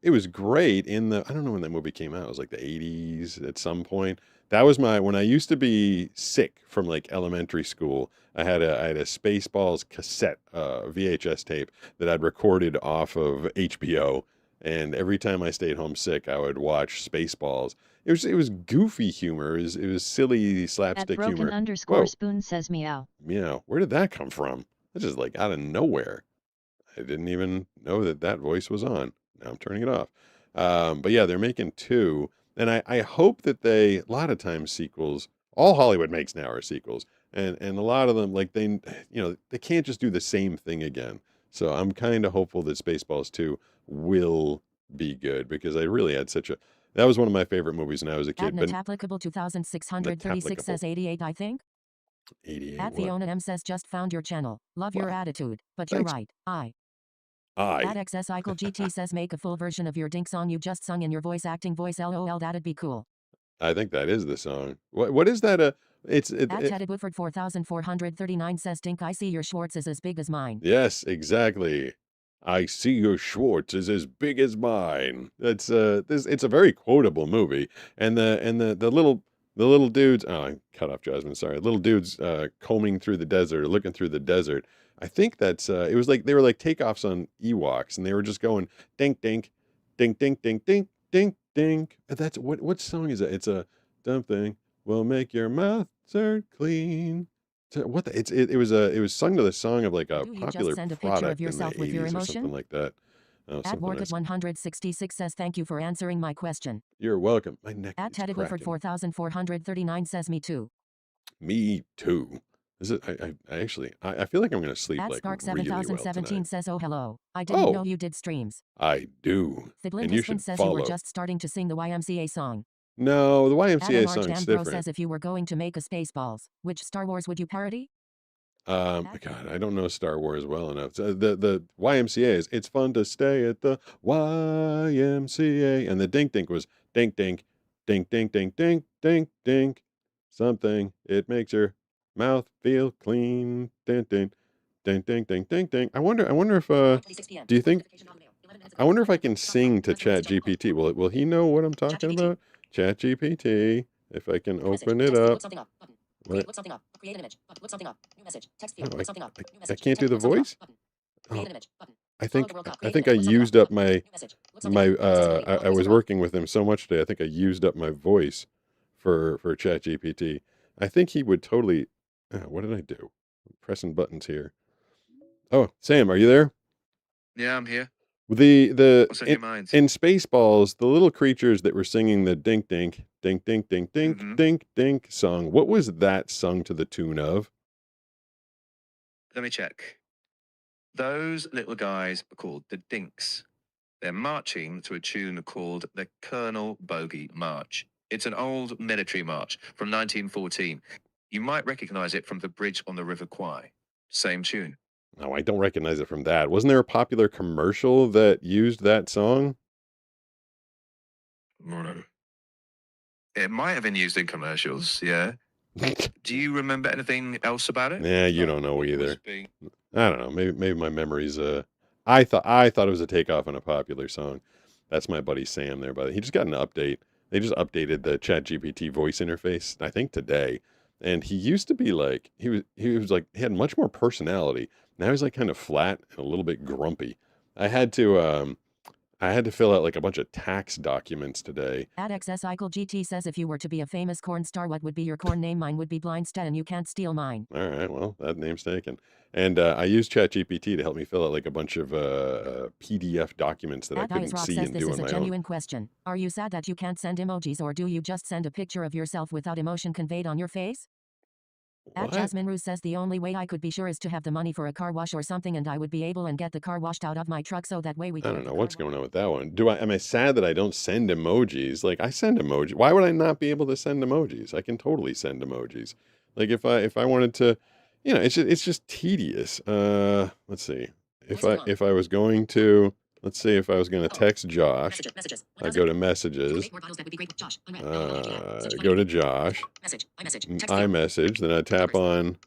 A: it was great in the, I don't know when that movie came out. It was like the 80s at some point. That was when I used to be sick from like elementary school. I had a Spaceballs cassette, VHS tape that I'd recorded off of HBO. And every time I stayed home sick, I would watch Spaceballs. It was goofy humor. It was silly slapstick humor.
D: @broken_spoon says meow.
A: Meow. Where did that come from? That's just like out of nowhere. I didn't even know that voice was on. Now I'm turning it off. But yeah, they're making 2. And I hope that a lot of times sequels, all Hollywood makes now are sequels. And a lot of them, like they can't just do the same thing again. So I'm kind of hopeful that Spaceballs 2 will be good, because I really had that was one of my favorite movies when I was a kid.
B: But applicable 2636 says 88, I think.
A: 88.
B: Fiona M says, just found your channel. Love your attitude. But you're right. I. XS GT says, make a full version of your Dink song you just sung in your voice acting voice. LOL, that'd be cool.
A: I think that is the song. What is that?
B: Teddy Woodford 4439 says, Dink, I see your Schwartz is as big as mine.
A: Yes, exactly. I see your Schwartz is as big as mine. It's a very quotable movie. And the little dudes, oh, I cut off Jasmine, sorry. Little dudes combing through the desert, or looking through the desert. I think that's it was like they were like takeoffs on Ewoks, and they were just going dink dink dink dink dink dink dink dink. That's what song is that? It's a dumb thing. Will make your mouth turn clean. It was sung to the song of like a popular product in the 80s or something like that. Oh,
B: At Warkit166 says thank you for answering my question.
A: You're welcome. My neck
B: At
A: is
B: Teddy Whifford
A: cracking.
B: 4439 says me too.
A: Me too. Is it? I actually feel like I'm gonna sleep
B: At
A: like
B: Spark
A: really well
B: 7017
A: tonight.
B: says oh hello. I didn't know you did streams.
A: I do. And you
B: Thiblindispin
A: should
B: says
A: follow.
B: you were just starting to sing the YMCA song.
A: No, the YMCA
B: At
A: song's
B: Dambro
A: different.
B: says if you were going to make a Spaceballs, which Star Wars would you parody?
A: God, I don't know Star Wars well enough. The YMCA is it's fun to stay at the YMCA, and the dink dink was dink dink, dink dink dink dink dink dink, something. It makes your mouth feel clean. Dink dink, dink dink dink dink dink. I wonder if do you think? I wonder if I can sing to Chat GPT. Will he know what I'm talking about? Chat GPT. If I can open it up.
B: Look something up. Create an image. Look something up. New message. Text field. Look something up. New message.
A: I can't do the voice?
B: Create an image. Button.
A: I think I used up my I was working with him so much today. I think I used up my voice for ChatGPT. I think he would totally. What did I do? I'm pressing buttons here. Oh, Sam, are you there?
G: Yeah, I'm here.
A: What's
G: on your mind?
A: In Spaceballs, the little creatures that were singing the dink dink dink dink dink dink dink dink song. What was that sung to the tune of?
G: Let me check. Those little guys are called the Dinks. They're marching to a tune called the Colonel Bogey March. It's an old military march from 1914. You might recognize it from the bridge on the River Kwai. Same tune.
A: No, I don't recognize it from that. Wasn't there a popular commercial that used that song?
G: It might have been used in commercials, yeah. Do you remember anything else about it?
A: Yeah, you don't know either. I don't know. Maybe my memories. I thought it was a takeoff on a popular song. That's my buddy Sam there. But he just got an update. They just updated the ChatGPT voice interface. I think today, and he used to be like he was like he had much more personality. Now he's like kind of flat and a little bit grumpy. I had to fill out like a bunch of tax documents today.
B: At XSIcle GT says if you were to be a famous corn star, what would be your corn name? Mine would be Blindstead, and you can't steal mine.
A: All right, well, that name's taken. And I used ChatGPT to help me fill out like a bunch of PDF documents that I couldn't see and do on my own.
B: This is a genuine question. Are you sad that you can't send emojis, or do you just send a picture of yourself without emotion conveyed on your face? At Jasmine Ruse says the only way I could be sure is to have the money for a car wash or something, and I would be able and get the car washed out of my truck, so that way we can.
A: I don't know what's going on with that one. Am I sad that I don't send emojis? Like I send emojis. Why would I not be able to send emojis? I can totally send emojis. Like if I wanted to, it's just tedious. Let's see. If I was going to, let's see, if I was going to text Josh, I go to messages, go to Josh, iMessage, then I tap on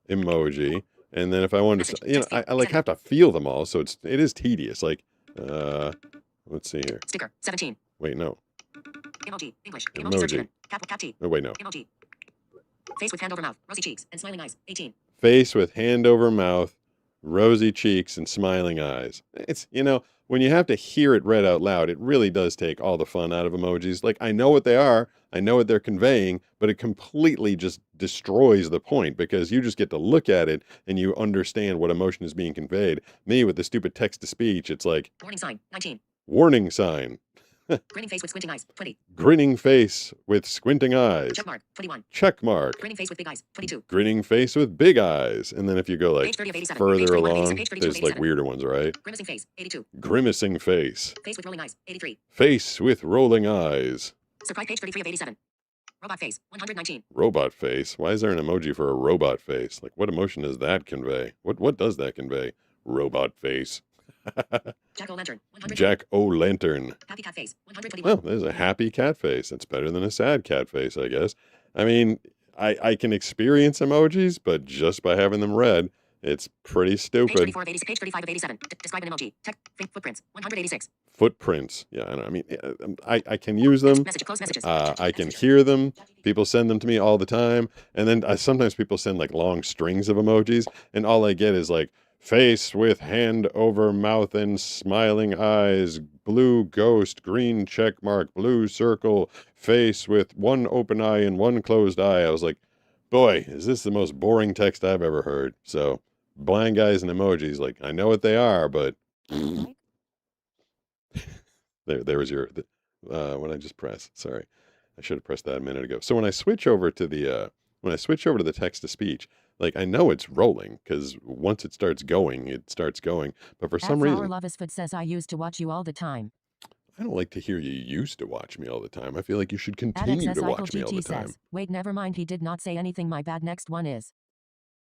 A: emoji, and then if I wanted to, I like have to feel them all, so it is tedious. Like, let's see here.
B: Sticker 17.
A: Wait, no.
B: Emoji English.
A: Emoji.
B: Cap T.
A: Oh wait, no.
B: Emoji. Face with hand over mouth, rosy cheeks, and smiling eyes. 18.
A: Face with hand over mouth, rosy cheeks, and smiling eyes. It's, when you have to hear it read out loud, it really does take all the fun out of emojis. Like, I know what they are, I know what they're conveying, but it completely just destroys the point because you just get to look at it and you understand what emotion is being conveyed. Me, with the stupid text to speech, it's like,
B: warning sign, 19.
A: Warning sign.
B: Grinning face with squinting eyes, 20.
A: Grinning face with squinting eyes.
B: Check mark, 21.
A: Check mark.
B: Grinning face with big eyes, 22.
A: Grinning face with big eyes. And then if you go like further along,
B: page 32
A: there's like weirder ones, right?
B: Grimacing face, 82.
A: Grimacing face.
B: Face with rolling eyes, 83.
A: Face with rolling eyes.
B: Surprise page 33 of 87. Robot face, 119.
A: Robot face. Why is there an emoji for a robot face? Like, what emotion does that convey? What does that convey? Robot face.
B: Jack-o'-lantern, 120.
A: Jack-o'-lantern.
B: Happy cat face, 121.
A: Well, there's a happy cat face. That's better than a sad cat face, I guess. I mean, I can experience emojis, but just by having them read, it's pretty stupid.
B: Page 34 of 86, page 35 of 87. Describe an emoji. Text, footprints, 186.
A: Footprints. Yeah, I know. I mean, I can use them.
B: Close messages.
A: I can hear them. People send them to me all the time. And then sometimes people send like long strings of emojis, and all I get is like, face with hand over mouth and smiling eyes, blue ghost, green check mark, blue circle, face with one open eye and one closed eye. I was like, boy, is this the most boring text I've ever heard. So, blind guys and emojis, like, I know what they are, but There was what I just pressed. Sorry, I should have pressed that a minute ago. So when I switch over to the text to speech, like I know it's rolling because once it starts going, it starts going. But for some reason,
B: Lovisfoot says I used to watch you all the time.
A: I don't like to hear you used to watch me all the time. I feel like you should continue to watch me all the time.
B: Says, wait, never mind. He did not say anything. My bad. Next one is.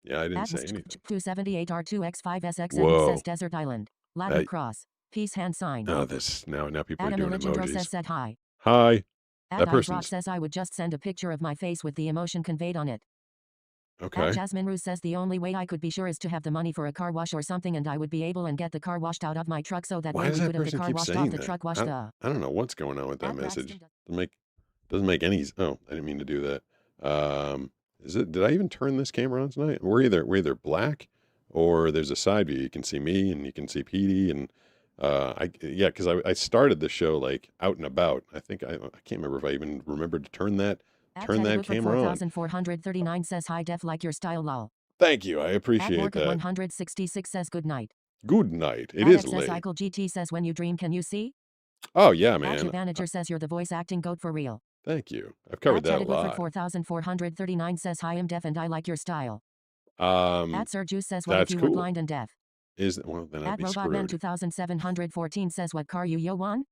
A: Yeah, I didn't say anything.
B: 278R2X5SX says Desert Island. Ladder cross. Peace hand sign.
A: Oh, now people are doing emojis.
B: Said hi.
A: Hi.
B: That person says I would just send a picture of my face with the emotion conveyed on it.
A: Okay.
B: Jasmine Ruse says the only way I could be sure is to have the money for a car wash or something, and I would be able and get the car washed out of my truck so that way we could have the car washed off the truck washed
A: I don't know what's going on with that message. Doesn't make any. Oh, I didn't mean to do that. Did I even turn this camera on tonight? We're either black or there's a side view. You can see me and you can see Petey and because I started the show like out and about. I think I can't remember if I even remembered to turn that camera on.
B: 4439 says high def like your style lol.
A: Thank you. I appreciate that.
B: 166 says good night.
A: Good night. It is late.
B: Cycle GT says when you dream can you see?
A: Oh yeah, man.
B: Your manager says you're the voice acting goat for real.
A: Thank you. I've covered that a lot.
B: 4439 says hi, I'm deaf and I like your style. Sir Juice says what if you were blind and deaf?
A: Then I'd be screwed.
B: Robotman 2714 says what car you want?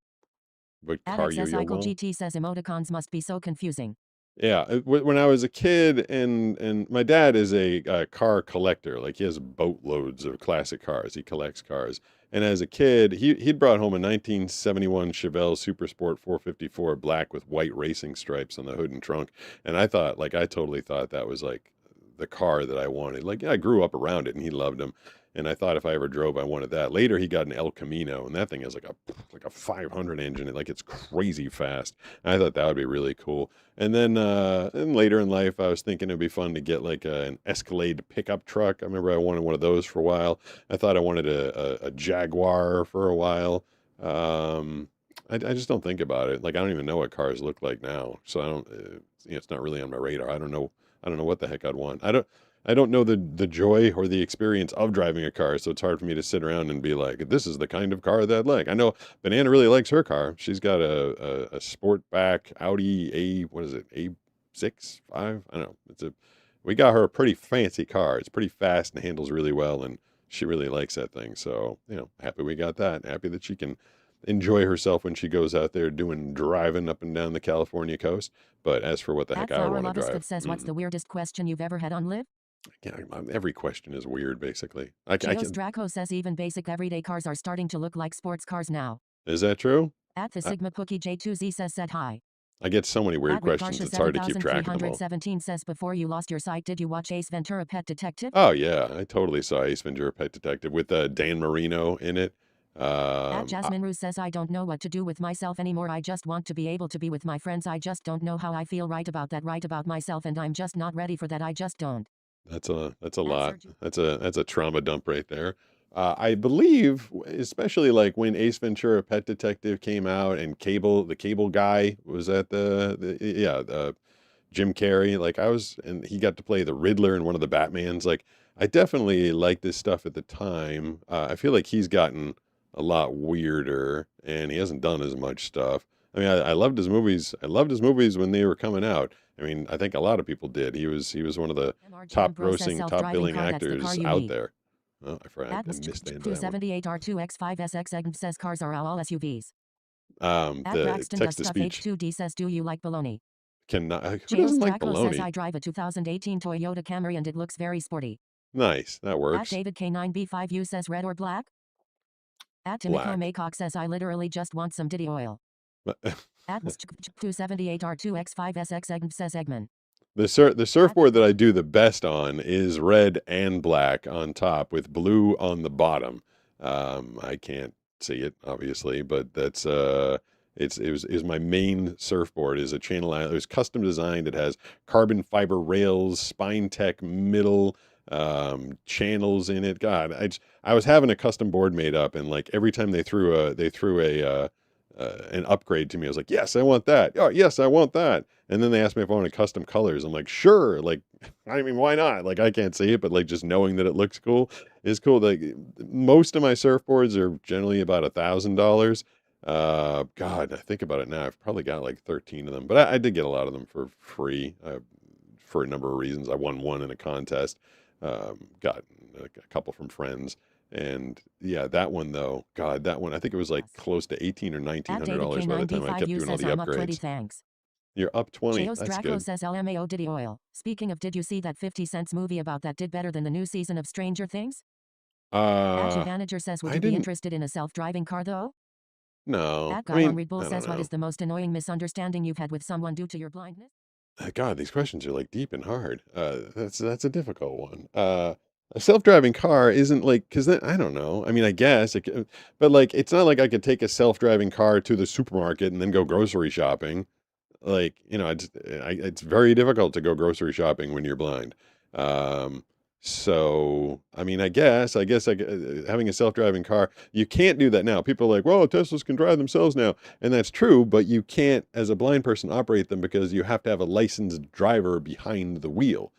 A: What car you
B: Cycle GT says emoticons must be so confusing.
A: Yeah, when I was a kid, and my dad is a car collector. Like he has boatloads of classic cars. He collects cars. And as a kid, he'd brought home a 1971 Chevelle Super Sport 454 black with white racing stripes on the hood and trunk. And I totally thought that was like the car that I wanted. Like I grew up around it, and he loved them. And I thought if I ever drove, I wanted that. Later, he got an El Camino, and that thing is like a 500 engine. It's crazy fast. And I thought that would be really cool. And then later in life, I was thinking it'd be fun to get like an Escalade pickup truck. I remember I wanted one of those for a while. I thought I wanted a Jaguar for a while. I just don't think about it. Like I don't even know what cars look like now, so I don't. It's not really on my radar. I don't know what the heck I'd want. I don't know the joy or the experience of driving a car, so it's hard for me to sit around and be like, this is the kind of car that I'd like. I know Banana really likes her car. She's got a Sportback Audi A6, 5. I don't know. We got her a pretty fancy car. It's pretty fast and handles really well, and she really likes that thing. So, happy we got that. Happy that she can enjoy herself when she goes out there driving up and down the California coast. But as for what the heck I want to drive.
B: Says, what's the weirdest question you've ever had on Live?
A: Every question is weird, basically.
B: Draco says even basic everyday cars are starting to look like sports cars now.
A: Is that true?
B: At the Sigma Pookie J2Z said hi.
A: I get so many weird questions, it's hard to keep track of them all.
B: 17 says before you lost your sight, did you watch Ace Ventura Pet Detective?
A: Oh, yeah. I totally saw Ace Ventura Pet Detective with Dan Marino in it.
B: Jasmine Ruse says I don't know what to do with myself anymore. I just want to be able to be with my friends. I just don't know how I feel right about myself, and I'm just not ready for that. I just don't.
A: That's a lot. That's a trauma dump right there. I believe, especially like when Ace Ventura Pet Detective came out and the cable guy was at Jim Carrey. And he got to play the Riddler in one of the Batmans. Like I definitely liked this stuff at the time. I feel like he's gotten a lot weirder and he hasn't done as much stuff. I mean, I loved his movies. I loved his movies when they were coming out. I mean, I think a lot of people did. He was one of the top billing actors out there. Oh, I forgot. I missed the end of that one.
B: 278R2X5SX says cars are all SUVs.
A: The text to speech.
B: H2D says, do you like bologna?
A: Who doesn't like bologna?
B: Says I drive a 2018 Toyota Camry and it looks very sporty.
A: Nice, that works.
B: David K9B5U says red or black? Nico Maycock says I literally just want some Diddy oil. 278R2X5SX says Eggman.
A: The surfboard that I do the best on is red and black on top with blue on the bottom. I can't see it obviously, but that's it was my main surfboard. Is a Channel Island. It was custom designed. It has carbon fiber rails, Spine Tech middle channels in it. God, I was having a custom board made up, and like every time they threw an upgrade to me, I was like, yes, I want that. Oh, yes, I want that. And then they asked me if I wanted custom colors. I'm like, sure. Like, I mean, why not? Like, I can't see it, but like just knowing that it looks cool is cool. Like most of my surfboards are generally about $1,000. God, I think about it now. I've probably got like 13 of them, but I did get a lot of them for free for a number of reasons. I won one in a contest, got a couple from friends, and yeah, that one though, God, that one I think it was like close to 18 or $1,900 by the time I kept doing all the
B: I'm up 20,
A: upgrades.
B: thanks.
A: You're up 20.
B: Chaos
A: That's
B: Draco
A: good.
B: says LMAO Diddy Oil. Speaking of, did you see that 50 Cent's movie about that did better than the new season of Stranger Things? Adjun Manager says, would
A: I
B: you be
A: didn't.
B: interested in a self-driving car though?
A: No, I
B: Guy on
A: mean,
B: Red Bull
A: I don't
B: says, what
A: know.
B: is the most annoying misunderstanding you've had with someone due to your blindness?
A: God, these questions are like deep and hard. That's a difficult one. A self-driving car isn't like because I don't know. I mean, I guess but like it's not like I could take a self-driving car to the supermarket and then go grocery shopping. Like it's very difficult to go grocery shopping when you're blind. Um, so I mean, having a self-driving car, you can't do that now. People are like, well, Teslas can drive themselves now, and that's true, but you can't, as a blind person, operate them because you have to have a licensed driver behind the wheel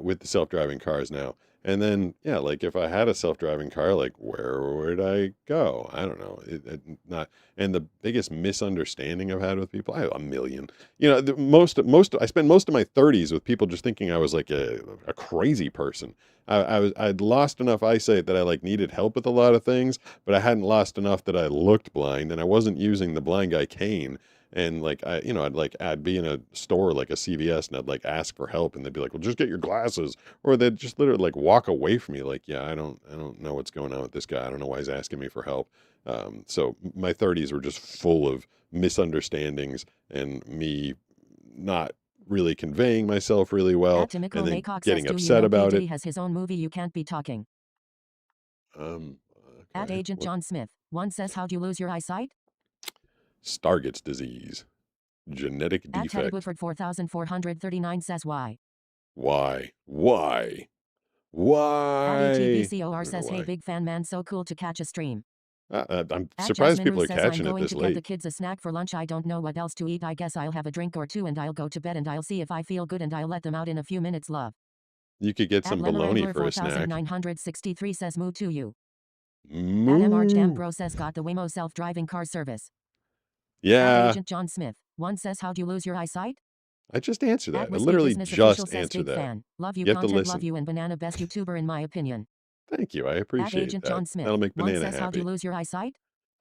A: with the self-driving cars now. And then, yeah, like if I had a self-driving car, like where would I go? I don't know. Not. And the biggest misunderstanding I've had with people, I have a million. I spent most of my 30s with people just thinking I was like a crazy person. I'd lost enough eyesight that I like needed help with a lot of things, but I hadn't lost enough that I looked blind, and I wasn't using the blind guy cane. And like I'd be in a store like a CVS, and I'd like ask for help, and they'd be like, "Well, just get your glasses," or they'd just literally like walk away from me, like, "Yeah, I don't know what's going on with this guy. I don't know why he's asking me for help." So my 30s were just full of misunderstandings and me not really conveying myself really well, and then getting upset about it.
B: He has his own movie, You Can't Be Talking.
A: Okay.
B: Agent John Smith. One says, how'd you lose your eyesight?
A: Stargate's disease. Genetic defect.
B: Teddy Woodford 4439 says, why?
A: Why?
B: HEBCOR says, hey, big fan man, so cool to catch a stream.
A: I'm surprised people are catching it this
B: late. I'm going to get the kids a snack for lunch. I don't know what else to eat. I guess I'll have a drink or two and I'll go to bed and I'll see if I feel good and I'll let them out in a few minutes. Love.
A: You could get some bologna for a snack.
B: 963 says, moo to you.
A: Moo.
B: MR Jam Bro says, got the Waymo self-driving car service.
A: Yeah.
B: Agent John Smith. One says, how'd you lose your eyesight?
A: I just answered that. I literally just answered that.
B: Fan. Love you,
A: you have
B: content,
A: to listen.
B: love you, and banana best YouTuber in my opinion.
A: Thank you. I appreciate
B: Agent
A: that.
B: John Smith.
A: That'll make banana
B: One says,
A: happy.
B: how'd you lose your eyesight?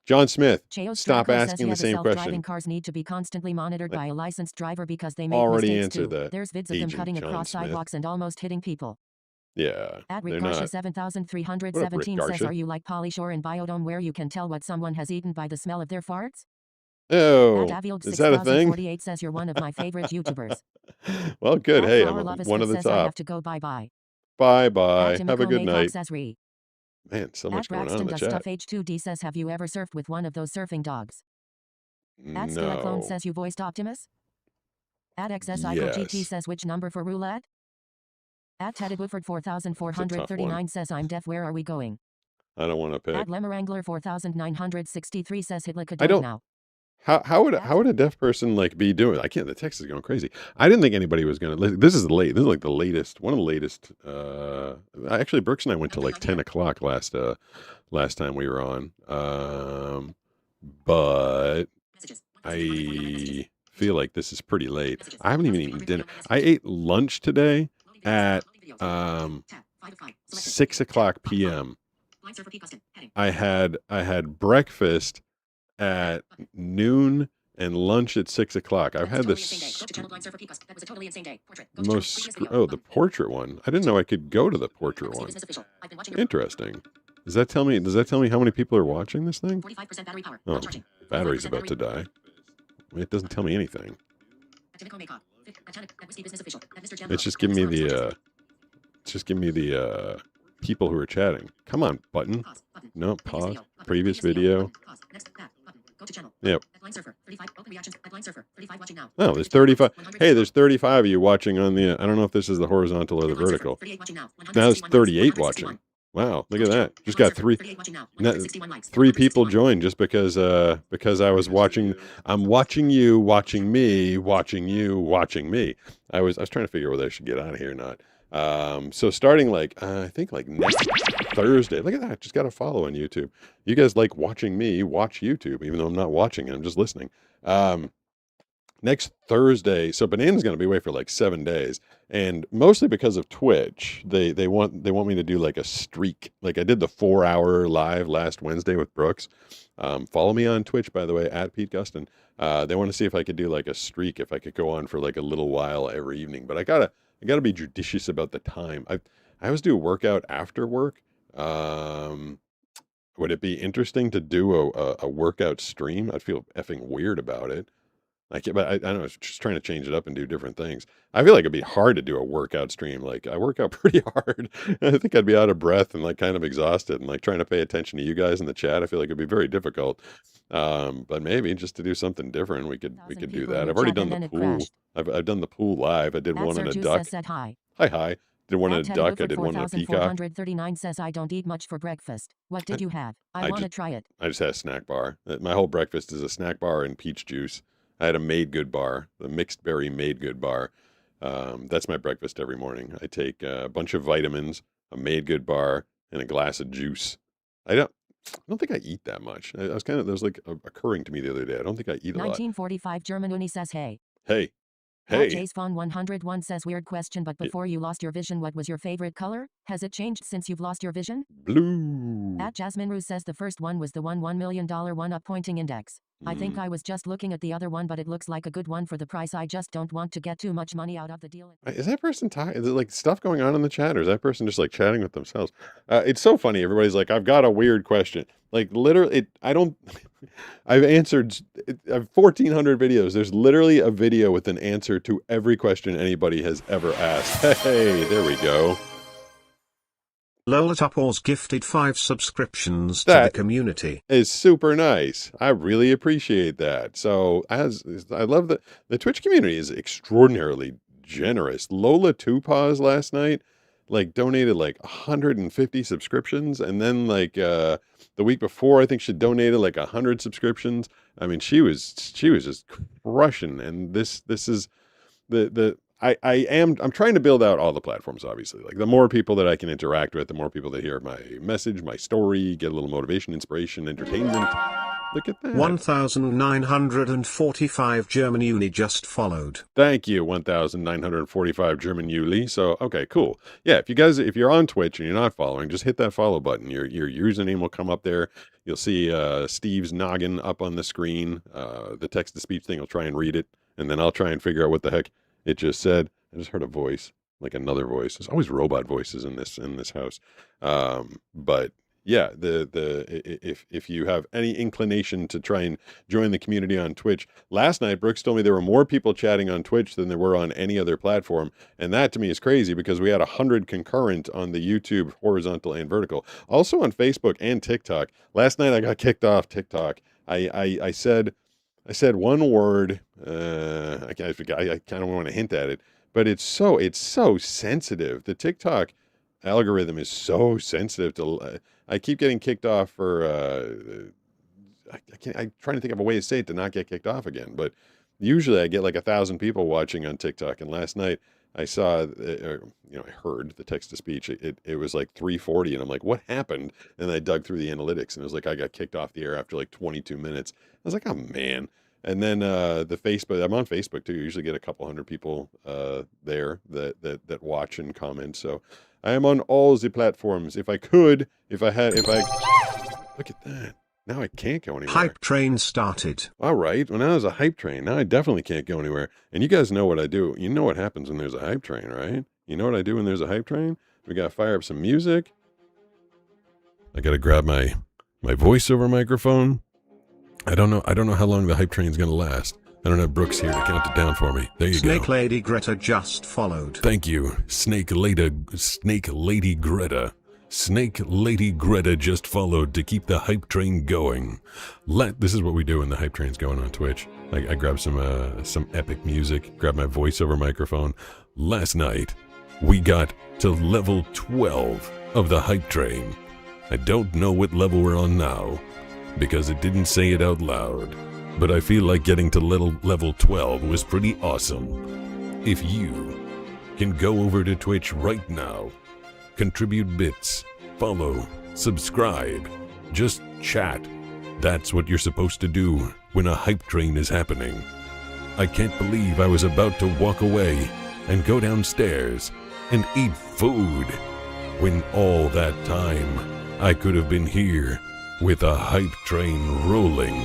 A: John Smith,
B: Chaos
A: stop
B: Draco
A: asking the same question.
B: Self-driving cars need to be constantly monitored by a licensed driver because they make
A: already
B: mistakes
A: answered
B: too.
A: that.
B: There's vids of them cutting across sidewalks and almost hitting people.
A: Yeah.
B: Rick Garsha 7317 says, are you like Pauly Shore in Biodome where you can tell what someone has eaten by the smell of their farts?
A: Oh, is that a thing?
B: 48 says you're one of my favorite YouTubers.
A: Well, good. Hey, I'm one of the top.
B: I have to go. Bye-bye.
A: Bye-bye. Have a good night.
B: Says,
A: man, so much going on in the chat.
B: Stuff H2D says, have you ever surfed with one of those surfing dogs?
A: No.
B: Clone says, you voiced Optimus? XSI GT says, which number for roulette? Teddy Woodford 4439 says, I'm deaf. Where are we going?
A: I don't want to pick.
B: Lemmerangler 4963 says, Hitler could do now.
A: How would a deaf person like be doing? I can't. The text is going crazy. I didn't think anybody was going to. This is late. This is like the latest. One of the latest. Actually, Brooks and I went to like 10 o'clock last time we were on. But I feel like this is pretty late. I haven't even eaten dinner. I ate lunch today at 6 o'clock p.m. I had breakfast at noon and lunch at 6 o'clock. I've had this the portrait one. I didn't know I could go to the portrait one. Interesting. Does that tell me how many people are watching this thing? Oh, battery's about to die. It doesn't tell me anything. It's just giving me the people who are chatting. Come on, button. No, pause. Previous video. Yep. Oh, there's 35. Hey, there's 35 of you watching on the. I don't know if this is the horizontal or the vertical. Now there's 38 watching. Wow, look at that. Just got three people joined just because I was watching. I'm watching you, watching me, watching you, watching me. I was trying to figure out whether I should get out of here or not. So starting like, I think like next Thursday, look at that, just got a follow on YouTube. You guys like watching me watch YouTube, even though I'm not watching it, I'm just listening. Next Thursday, so Banana's going to be away for like 7 days, and mostly because of Twitch, they want me to do like a streak. Like I did the 4-hour live last Wednesday with Brooks. Follow me on Twitch, by the way, at Pete Gustin. They want to see if I could do like a streak, if I could go on for like a little while every evening. But I gotta be judicious about the time. I always do a workout after work. Would it be interesting to do a workout stream? I'd feel effing weird about it. But I don't know, just trying to change it up and do different things. I feel like it'd be hard to do a workout stream. Like I work out pretty hard. I think I'd be out of breath and like kind of exhausted, and like trying to pay attention to you guys in the chat. I feel like it'd be very difficult. But maybe just to do something different, we could do that. I've already done the pool. I've done the pool live. I did one on a duck. Hi. Did one on a duck. I did one on a peacock.
B: 4,439 says I don't eat much for breakfast. What did you have? I want to try it.
A: I just had a snack bar. My whole breakfast is a snack bar and peach juice. I had a Made Good bar, the mixed berry Made Good bar. That's my breakfast every morning. I take a bunch of vitamins, a Made Good bar, and a glass of juice. I don't think I eat that much. That was like occurring to me the other day. I don't think I eat a lot.
B: 1945 German Uni says hey.
A: Hey.
B: Jay's Fawn 101 says weird question, but before you lost your vision, what was your favorite color? Has it changed since you've lost your vision?
A: Blue.
B: At Jasmine Ruse says the first one was the $1 million one-up pointing index. I think I was just looking at the other one, but it looks like a good one for the price. I just don't want to get too much money out of the deal.
A: Is that person tired? Is it like stuff going on in the chat, or is that person just like chatting with themselves? It's so funny. Everybody's like, I've got a weird question. Like literally, I've answered 1,400 videos. There's literally a video with an answer to every question anybody has ever asked. Hey, there we go.
C: Lolatopors gifted 5 subscriptions to the community.
A: Is super nice. I really appreciate that. So I love the Twitch community is extraordinarily generous. Lola Two Paws last night like donated like 150 subscriptions, and then like the week before I think she donated like 100 subscriptions. I mean, she was just crushing, and this is I'm trying to build out all the platforms, obviously. Like the more people that I can interact with, the more people that hear my message, my story, get a little motivation, inspiration, entertainment. Look at that.
C: 1,945 German Uni just followed.
A: Thank you, 1,945 German Uli. So, okay, cool. Yeah, if you're on Twitch and you're not following, just hit that follow button. Your username will come up there. You'll see Steve's noggin up on the screen. The text-to-speech thing, I'll try and read it, and then I'll try and figure out what the heck it just said. I just heard a voice, like another voice. There's always robot voices in this house. But yeah, if you have any inclination to try and join the community on Twitch, last night Brooks told me there were more people chatting on Twitch than there were on any other platform, and that to me is crazy because we had 100 concurrent on the YouTube horizontal and vertical, also on Facebook and TikTok. Last night I got kicked off TikTok. I said one word. I kind of want to hint at it, but it's so sensitive. The TikTok algorithm is so sensitive to. I keep getting kicked off for. I'm trying to think of a way to say it to not get kicked off again. But usually I get like 1,000 people watching on TikTok, and last night I saw, I heard the text to speech. It was like 340, and I'm like, what happened? And I dug through the analytics, and it was like I got kicked off the air after like 22 minutes. I was like, oh man. And then the Facebook, I'm on Facebook too. You usually get a couple hundred people there that watch and comment. So I am on all the platforms. If I look at that. Now I can't go anywhere.
C: Hype train started.
A: All right. Well, now there's a hype train. Now I definitely can't go anywhere. And you guys know what I do. You know what happens when there's a hype train, right? You know what I do when there's a hype train? We got to fire up some music. I got to grab my voiceover microphone. I don't know how long the hype train's going to last. I don't have Brooks here to count it down for me. There you go.
C: Snake Lady Greta just followed.
A: Thank you. Snake Lady Greta. Snake Lady Greta just followed to keep the hype train going. This is what we do when the hype train's going on Twitch. I grab some epic music, grab my voiceover microphone. Last night, we got to level 12 of the hype train. I don't know what level we're on now, because it didn't say it out loud. But I feel like getting to level 12 was pretty awesome. If you
H: can go over to Twitch right now. Contribute bits, follow, subscribe, just chat. That's what you're supposed to do when a hype train is happening. I can't believe I was about to walk away and go downstairs and eat food when all that time I could have been here with a hype train rolling.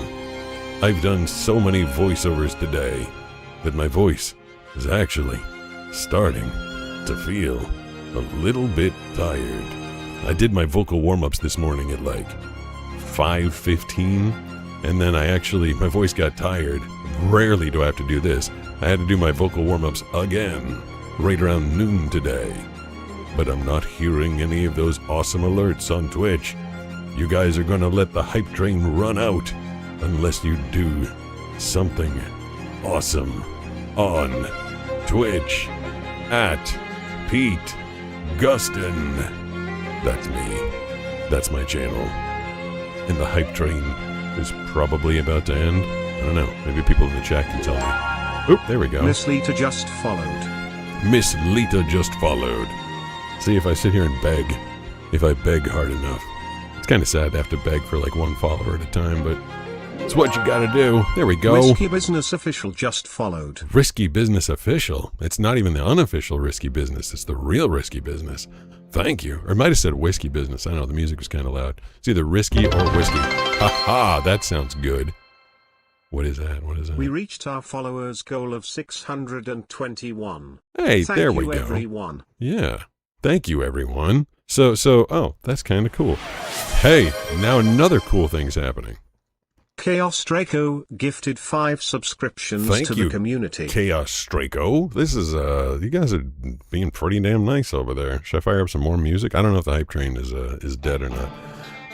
H: I've done so many voiceovers today that my voice is actually starting to feel a little bit tired. I did my vocal warm-ups this morning at like 5:15, and then my voice got tired. Rarely do I have to do this. I had to do my vocal warm-ups again right around noon today. But I'm not hearing any of those awesome alerts on Twitch. You guys are gonna let the hype train run out unless you do something awesome on Twitch at Pete Gustin. That's me. That's my channel. And the hype train is probably about to end. I don't know. Maybe people in the chat can tell me. Oop, there we go.
C: Miss Lita just followed.
H: Miss Lita just followed. See, if I sit here and beg, if I beg hard enough. It's kind of sad to have to beg for like one follower at a time, but it's what you gotta do. There we go.
C: Risky Business Official just followed.
H: Risky Business Official? It's not even the unofficial Risky Business. It's the real Risky Business. Thank you. Or it might have said Whiskey Business. I don't know. The music was kind of loud. It's either Risky or Whiskey. Ha ha! That sounds good. What is that? What is that?
C: We reached our followers goal of 621.
H: Hey,
C: Thank
H: there we
C: you,
H: go.
C: everyone.
H: Yeah. Thank you, everyone. Oh, that's kind of cool. Hey, now another cool thing's happening.
C: Chaos Draco gifted 5 subscriptions to the community.
H: Chaos Draco. This is, you guys are being pretty damn nice over there. Should I fire up some more music? I don't know if the hype train is dead or not.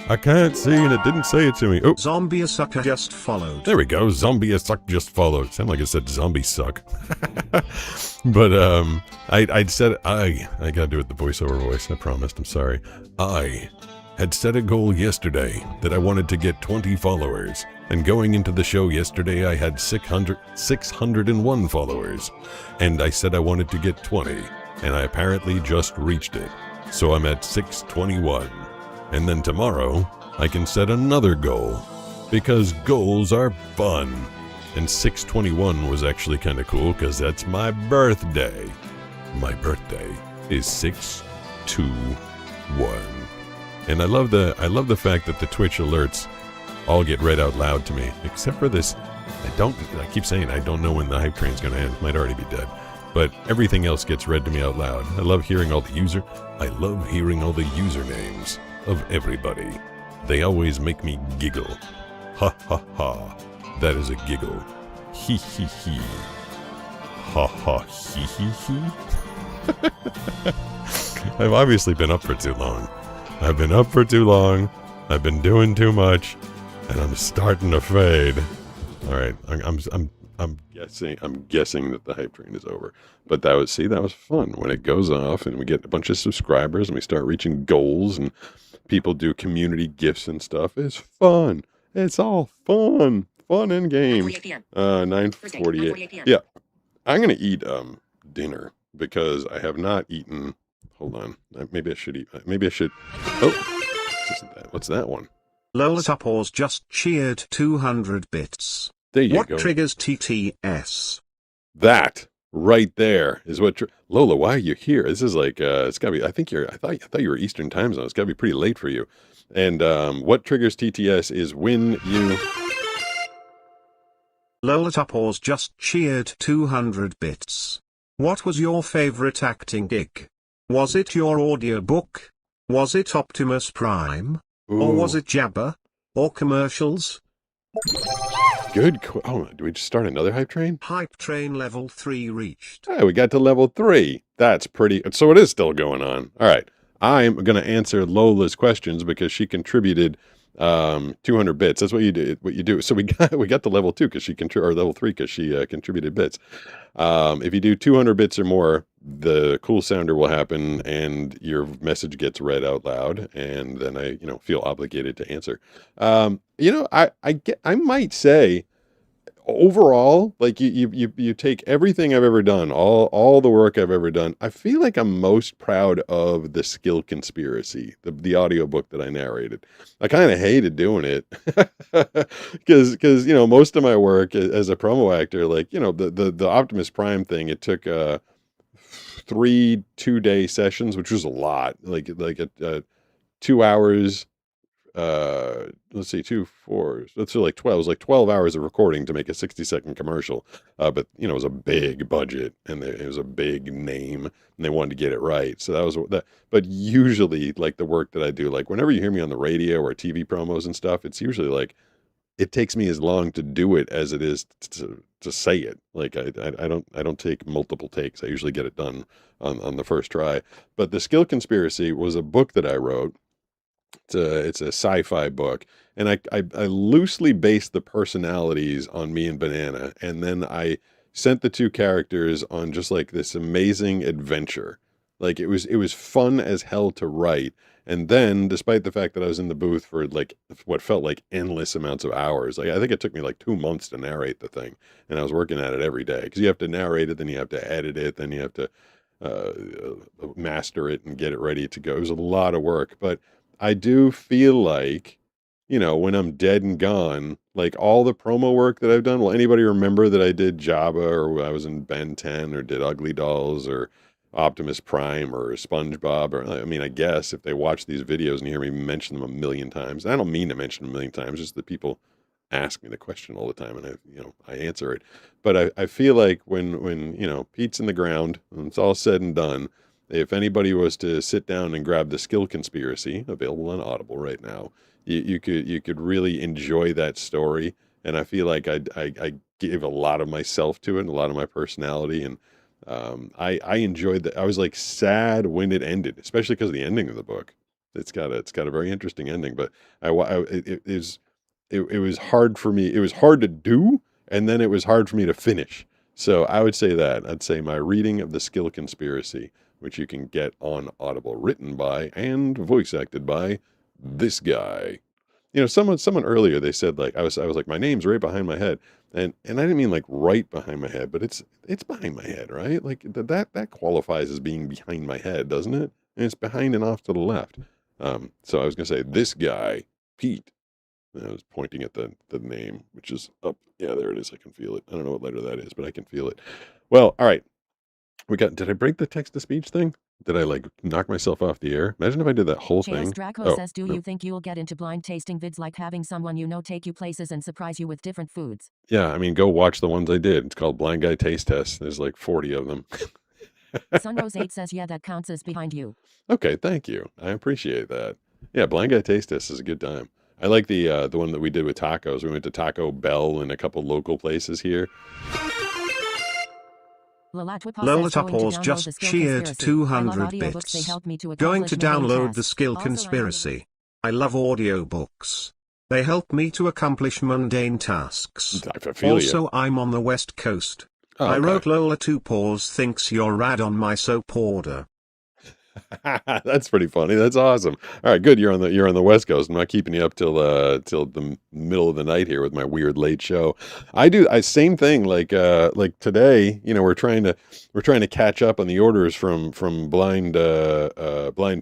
H: I can't see, and it didn't say it to me. Oh,
C: Zombie Sucker just followed.
H: There we go. Zombie Suck just followed. Sound like it said Zombie Suck. But I said I gotta do it the voiceover voice. I promised. I'm sorry. I had set a goal yesterday that I wanted to get 20 followers, and going into the show yesterday, I had 601 followers, and I said I wanted to get 20, and I apparently just reached it. So I'm at 621. And then tomorrow, I can set another goal, because goals are fun. And 621 was actually kind of cool, because that's my birthday. My birthday is 621. And I love the fact that the Twitch alerts all get read out loud to me, except for this. I keep saying I don't know when the hype train's going to end. It might already be dead. But everything else gets read to me out loud. I love hearing all the usernames of everybody. They always make me giggle. Ha ha ha. That is a giggle. Hee hee hee. Ha ha hee hee hee. I've obviously been up for too long. I've been up for too long. I've been doing too much, and I'm starting to fade. All right, I'm guessing that the hype train is over. But that was fun when it goes off and we get a bunch of subscribers and we start reaching goals and people do community gifts and stuff. It's fun. It's all fun. Fun and games. 9:48. Yeah. I'm gonna eat dinner because I have not eaten. Hold on. Maybe I should eat. Maybe I should. Oh, what's that one?
C: Lolatapaws just cheered 200 bits.
H: There you go.
C: What triggers TTS?
H: That right there is what. Lola, why are you here? This is like it's gotta be. I thought you were Eastern time zone. It's gotta be pretty late for you. And what triggers TTS is when you.
C: Lolatapaws just cheered 200 bits. What was your favorite acting gig? Was it your audiobook? Was it Optimus Prime?
H: Ooh.
C: Or was it Jabba? Or commercials?
H: Good. Oh, do we just start another hype train?
C: Hype train level 3 reached.
H: Hey, we got to level 3. That's pretty. So it is still going on. All right. I'm going to answer Lola's questions because she contributed 200 bits. That's what you do. So we got to level 2 because or level 3 because she contributed bits. If you do 200 bits or more, the cool sounder will happen and your message gets read out loud, and then I feel obligated to answer. I might say
A: overall, like you take everything I've ever done, all the work I've ever done. I feel like I'm most proud of the Skill Conspiracy, the audiobook that I narrated. I kind of hated doing it because most of my work as a promo actor, like the Optimus Prime thing, it took 3 2-day sessions, which was a lot, like 2 hours, let's see, 2 4, let's say like 12, it was like 12 hours of recording to make a 60-second commercial. But it was a big budget, and it was a big name, and they wanted to get it right. So that was that. But usually, like, the work that I do, like whenever you hear me on the radio or TV promos and stuff, it's usually like it takes me as long to do it as it is to say it. Like I don't take multiple takes. I usually get it done on the first try. But The Skill Conspiracy was a book that I wrote. It's a sci-fi book, and I loosely based the personalities on me and Banana, and then I sent the two characters on just like this amazing adventure. Like it was fun as hell to write. And then, despite the fact that I was in the booth for like what felt like endless amounts of hours, like I think it took me like 2 months to narrate the thing, and I was working at it every day because you have to narrate it, then you have to edit it, then you have to uh, master it and get it ready to go. It was a lot of work, but I do feel like, when I'm dead and gone, like all the promo work that I've done, will anybody remember that I did Jabba, or I was in Ben 10, or did Ugly Dolls, or Optimus Prime, or SpongeBob? Or, I mean, I guess if they watch these videos and hear me mention them a million times, I don't mean to mention them a million times, just that people ask me the question all the time, and I answer it. But I feel like when Pete's in the ground and it's all said and done, if anybody was to sit down and grab The Skill Conspiracy, available on Audible right now, you could really enjoy that story. And I feel like I gave a lot of myself to it and a lot of my personality, and I enjoyed that. I was like sad when it ended, especially because of the ending of the book. It's got a very interesting ending, but it was hard for me. It was hard to do, and then it was hard for me to finish. So I would say that. I'd say my reading of The Skill Conspiracy, which you can get on Audible, written by and voice acted by this guy. Someone earlier, they said, like, I was like, my name's right behind my head, and I didn't mean like right behind my head, but it's behind my head, right? Like that qualifies as being behind my head, doesn't it? And it's behind and off to the left. So I was gonna say this guy, Pete. And I was pointing at the name, which is up. Yeah, there it is. I can feel it. I don't know what letter that is, but I can feel it. Well, all right. Did I break the text to speech thing? Did I like knock myself off the air? Imagine if I did that whole
B: JS
A: thing.
B: Draco says, do you think you'll get into blind tasting vids, like having someone take you places and surprise you with different foods?
A: Yeah, I mean, go watch the ones I did. It's called Blind Guy Taste Test. There's like 40 of them.
B: Sunrose8 says, yeah, that counts as behind you.
A: Okay, thank you. I appreciate that. Yeah, Blind Guy Taste Test is a good time. I like the one that we did with tacos. We went to Taco Bell and a couple local places here.
C: Lolatopause just cheered 200 bits. Going to download The Skill Conspiracy. I love audiobooks. They help me to accomplish mundane tasks. Also, I'm on the West Coast.
A: Oh, okay.
C: I wrote Lola 2Pause thinks you're rad on my soap order.
A: That's pretty funny. That's awesome. All right, good. You're on the West Coast. I'm not keeping you up till the middle of the night here with my weird late show. Same thing. Like today, we're trying to catch up on the orders from Blind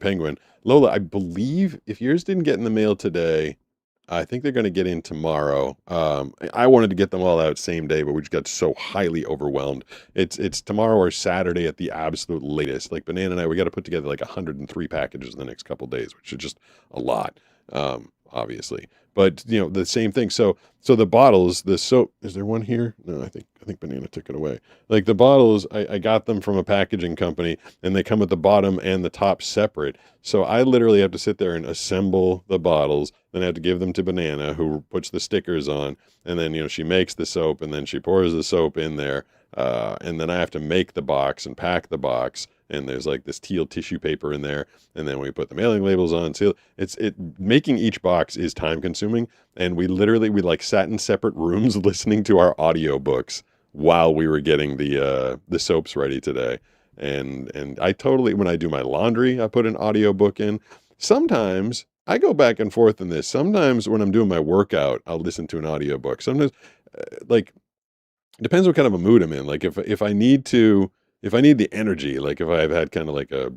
A: Penguin. Lola, I believe if yours didn't get in the mail today, I think they're going to get in tomorrow. I wanted to get them all out same day, but we just got so highly overwhelmed. It's tomorrow or Saturday at the absolute latest. Like Banana and I, we got to put together like 103 packages in the next couple of days, which is just a lot, obviously. But the same thing. So the bottles, the soap. Is there one here? No, I think Banana took it away. Like the bottles, I got them from a packaging company, and they come with the bottom and the top separate. So I literally have to sit there and assemble the bottles. Then I have to give them to Banana, who puts the stickers on, and then she makes the soap, and then she pours the soap in there, and then I have to make the box and pack the box. And there's like this teal tissue paper in there, and then we put the mailing labels on. So making each box is time consuming, and we like sat in separate rooms listening to our audiobooks while we were getting the soaps ready today. And I totally, when I do my laundry, I put an audiobook in. Sometimes I go back and forth in this. Sometimes when I'm doing my workout, I'll listen to an audiobook. Sometimes like depends what kind of a mood I'm in. Like if I need the energy, like if I've had kind of like a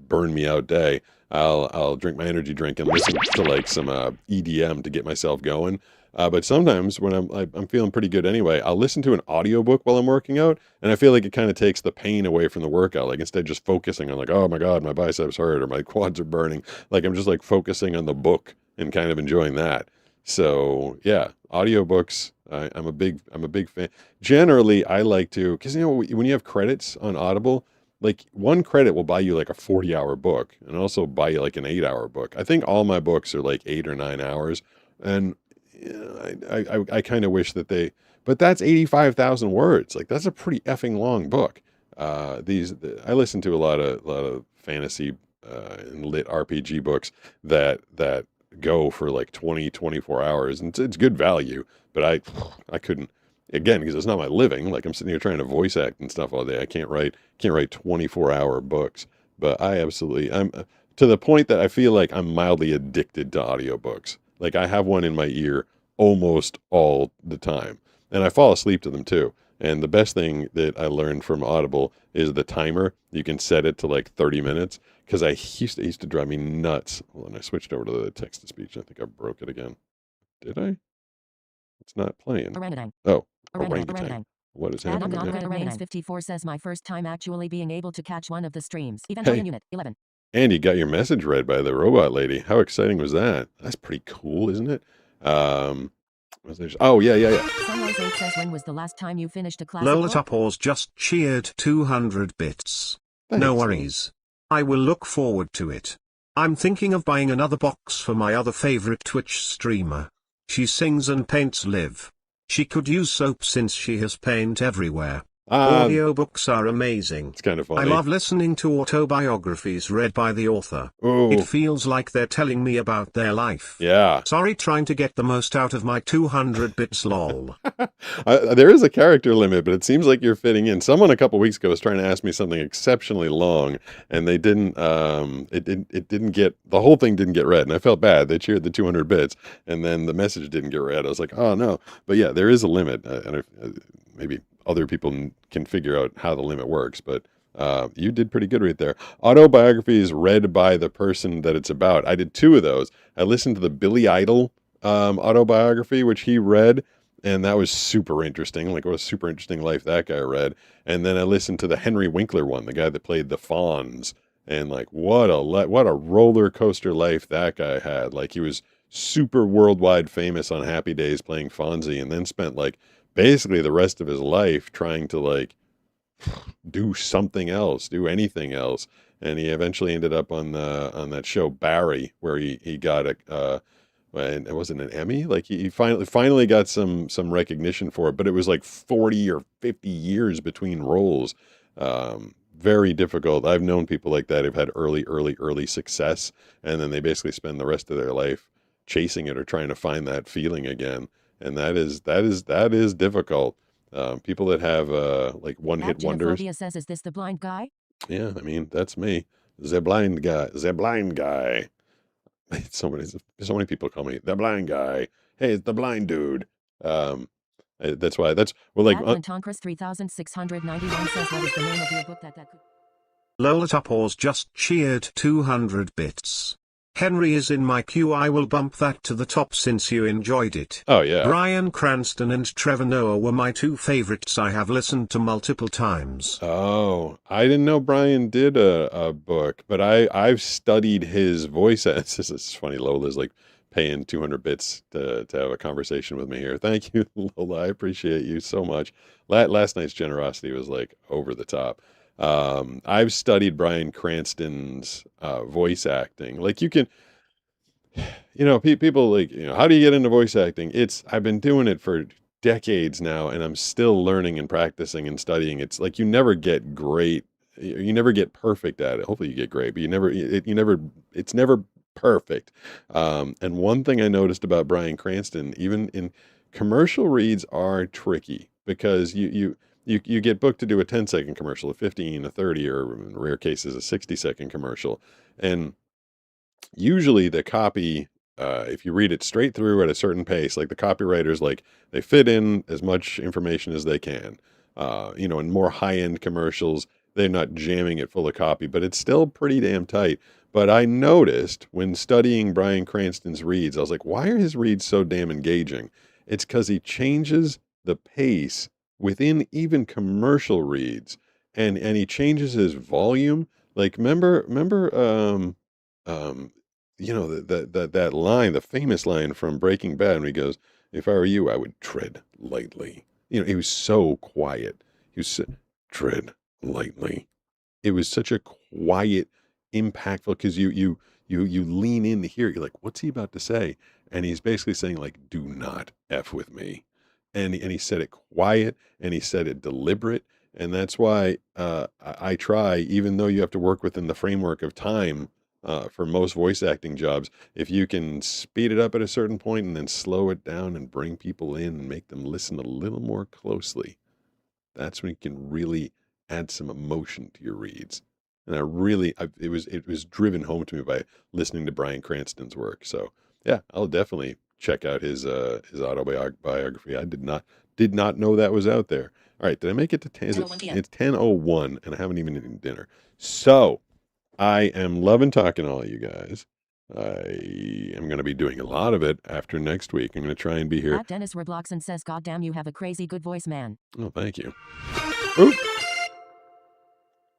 A: burn me out day, I'll drink my energy drink and listen to like some EDM to get myself going. But sometimes when I'm feeling pretty good anyway, I'll listen to an audiobook while I'm working out, and I feel like it kind of takes the pain away from the workout. Like instead of just focusing on like, oh my God, my biceps hurt or my quads are burning, like I'm just like focusing on the book and kind of enjoying that. So yeah, audiobooks. I'm a big fan. Generally, I like to, because when you have credits on Audible, like one credit will buy you like a 40-hour book and also buy you like an 8-hour book. I think all my books are like 8 or 9 hours, and I kind of wish that but that's 85,000 words. Like that's a pretty effing long book. I listen to a lot of fantasy and lit RPG books that go for like 20, 24 hours, and it's good value, but I couldn't, again, because it's not my living. Like I'm sitting here trying to voice act and stuff all day. I can't write 24-hour books. But I'm to the point that I feel like I'm mildly addicted to audiobooks. Like I have one in my ear almost all the time, and I fall asleep to them too. And the best thing that I learned from Audible is the timer. You can set it to like 30 minutes, because it used to drive me nuts. Well, and I switched over to the text to speech. I think I broke it again. Did I? It's not playing.
B: Orangutan.
A: Oh,
B: Orangutan.
A: orangutan. What is
B: Adam
A: happening there?
B: Remains 54 says my first time actually being able to catch one of the streams.
A: Hey.
B: Unit 11.
A: And you got your message read by the robot lady. How exciting was that? That's pretty cool, isn't it? Oh, yeah.
B: Sunrise 8 says, when was the last time you finished a classic
C: Lola
B: book?
C: Topors just cheered 200 bits.
A: Thanks.
C: No worries. I will look forward to it. I'm thinking of buying another box for my other favorite Twitch streamer. She sings and paints live. She could use soap since she has paint everywhere. Audiobooks are amazing.
A: It's kind of funny.
C: I love listening to autobiographies read by the author.
A: Ooh.
C: It feels like they're telling me about their life.
A: Yeah.
C: Sorry, trying to get the most out of my 200 bits lol.
A: There is a character limit, but it seems like you're fitting in. Someone a couple weeks ago was trying to ask me something exceptionally long, and they didn't. It didn't get, the whole thing didn't get read, and I felt bad. They cheered the 200 bits, and then the message didn't get read. I was like, oh no. But yeah, there is a limit, and maybe other people can figure out how the limit works, but you did pretty good right there. Autobiographies read by the person that it's about. I did 2 of those. I listened to the Billy Idol autobiography, which he read, and that was super interesting. Like, what a super interesting life that guy read. And then I listened to the Henry Winkler one, the guy that played the Fonz, and like, what a roller coaster life that guy had. Like, he was super worldwide famous on Happy Days playing Fonzie, and then spent like basically the rest of his life trying to like do something else, do anything else. And he eventually ended up on that show Barry, where he got and it wasn't an Emmy. Like he finally got some recognition for it, but it was like 40 or 50 years between roles. Very difficult. I've known people like that who've had early success, and then they basically spend the rest of their life chasing it or trying to find that feeling again. And that is difficult. People that have like one-hit wonders.
B: Says, is this the blind guy?
A: Yeah, I mean, that's me. The blind guy. So many people call me the blind guy. Hey, it's the blind dude. That's well, like
B: Tonkris 3691 says, what is the name of your book that could...
C: Lola Topors just cheered 200 bits. Henry is in my queue. I will bump that to the top since you enjoyed it.
A: Oh yeah.
C: Bryan Cranston and Trevor Noah were my 2 favorites I have listened to multiple times.
A: Oh, I didn't know Bryan did a book, but I've studied his voice. This is funny. Lola's like paying 200 bits to have a conversation with me here. Thank you, Lola. I appreciate you so much. Last night's generosity was like over the top. I've studied Bryan Cranston's voice acting. Like you can, people like, how do you get into voice acting? I've been doing it for decades now, and I'm still learning and practicing and studying. It's like you never get great, you never get perfect at it. Hopefully you get great, but it's never perfect. And one thing I noticed about Bryan Cranston, even in commercial reads, are tricky because you get booked to do a 10-second commercial, a 15, a 30, or in rare cases, a 60-second commercial. And usually the copy if you read it straight through at a certain pace, like the copywriters, like they fit in as much information as they can. In more high-end commercials, they're not jamming it full of copy, but it's still pretty damn tight. But I noticed when studying Bryan Cranston's reads, I was like, why are his reads so damn engaging? It's because he changes the pace within even commercial reads, and he changes his volume. Like remember that line, the famous line from Breaking Bad, when he goes, "If I were you, I would tread lightly." He was so quiet. Tread lightly. It was such a quiet, impactful, because you lean in to hear it. You're like, what's he about to say? And he's basically saying, like, do not F with me. And he said it quiet, and he said it deliberate. And that's why I try, even though you have to work within the framework of time for most voice acting jobs, if you can speed it up at a certain point and then slow it down and bring people in and make them listen a little more closely, that's when you can really add some emotion to your reads. And it was driven home to me by listening to Bryan Cranston's work. So yeah, I'll definitely check out his autobiography. I did not know that was out there. All right, did I make it to 10? It's 10:01, and I haven't even eaten dinner. So I am loving talking to all you guys. I am going to be doing a lot of it after next week. I'm going to try and be here.
B: At Dennis Robloxen says, "God damn, you have a crazy good voice, man."
A: Oh, thank you. Oop.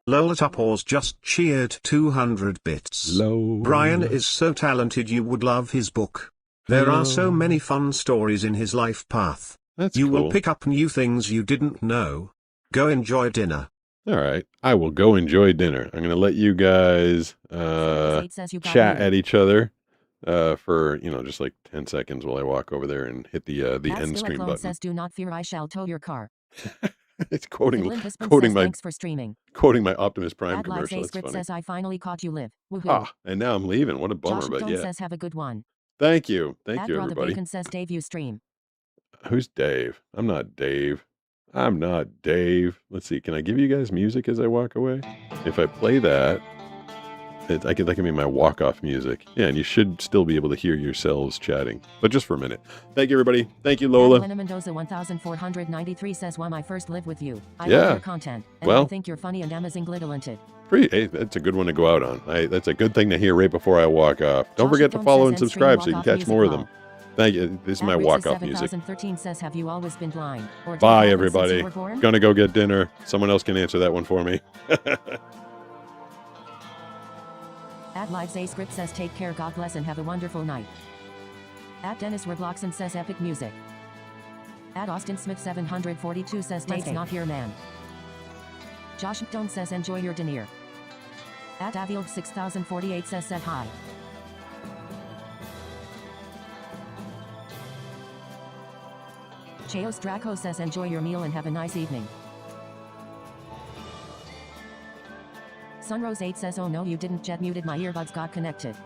C: Lolatapaws just cheered 200 bits. Bryan is so talented, you would love his book. There are so many fun stories in his life path. You will pick up new things you didn't know. Go enjoy dinner.
A: All right, I will go enjoy dinner. I'm going to let you guys chat at each other for just like 10 seconds while I walk over there and hit the end screen button.
B: Says, "Do not fear, I shall tow your car."
A: It's quoting my
B: thanks for streaming.
A: Quoting my Optimus Prime
B: Ad
A: commercial. That's
B: script
A: funny.
B: says, "I finally caught you live." Woohoo.
A: And now I'm leaving. What a bummer,
B: Josh
A: but yeah.
B: says, "Have a good one."
A: Thank you,
B: Brother
A: everybody.
B: Bacon says, "Dave, you stream."
A: Who's Dave? I'm not Dave. I'm not Dave. Let's see. Can I give you guys music as I walk away? If I play that, that can be my walk-off music. Yeah, and you should still be able to hear yourselves chatting, but just for a minute. Thank you, everybody. Thank you, Lola.
B: Lena Mendoza 1493 says, "Why I first live with you. I love your content, and I think you're funny and amazing talented."
A: Hey, that's a good one to go out on. That's a good thing to hear right before I walk off. Don't forget to follow and subscribe so you can catch more of them. Thank you. This is my walk-off music.
B: 7013 says, "Have you always been blind?" Or
A: bye, everybody. Gonna go get dinner. Someone else can answer that one for me.
B: At Lives A Script says, "Take care, God bless, and have a wonderful night." At Dennis Robloxen says, "Epic music." At Austin Smith 742 says, "Dave's not here, man." Josh Stone says, "Enjoy your dinner." At Avild 6048 says, "Said hi." Cheos Draco says, "Enjoy your meal and have a nice evening." Sunrose 8 says, "Oh no, you didn't, Jet muted, my earbuds got connected."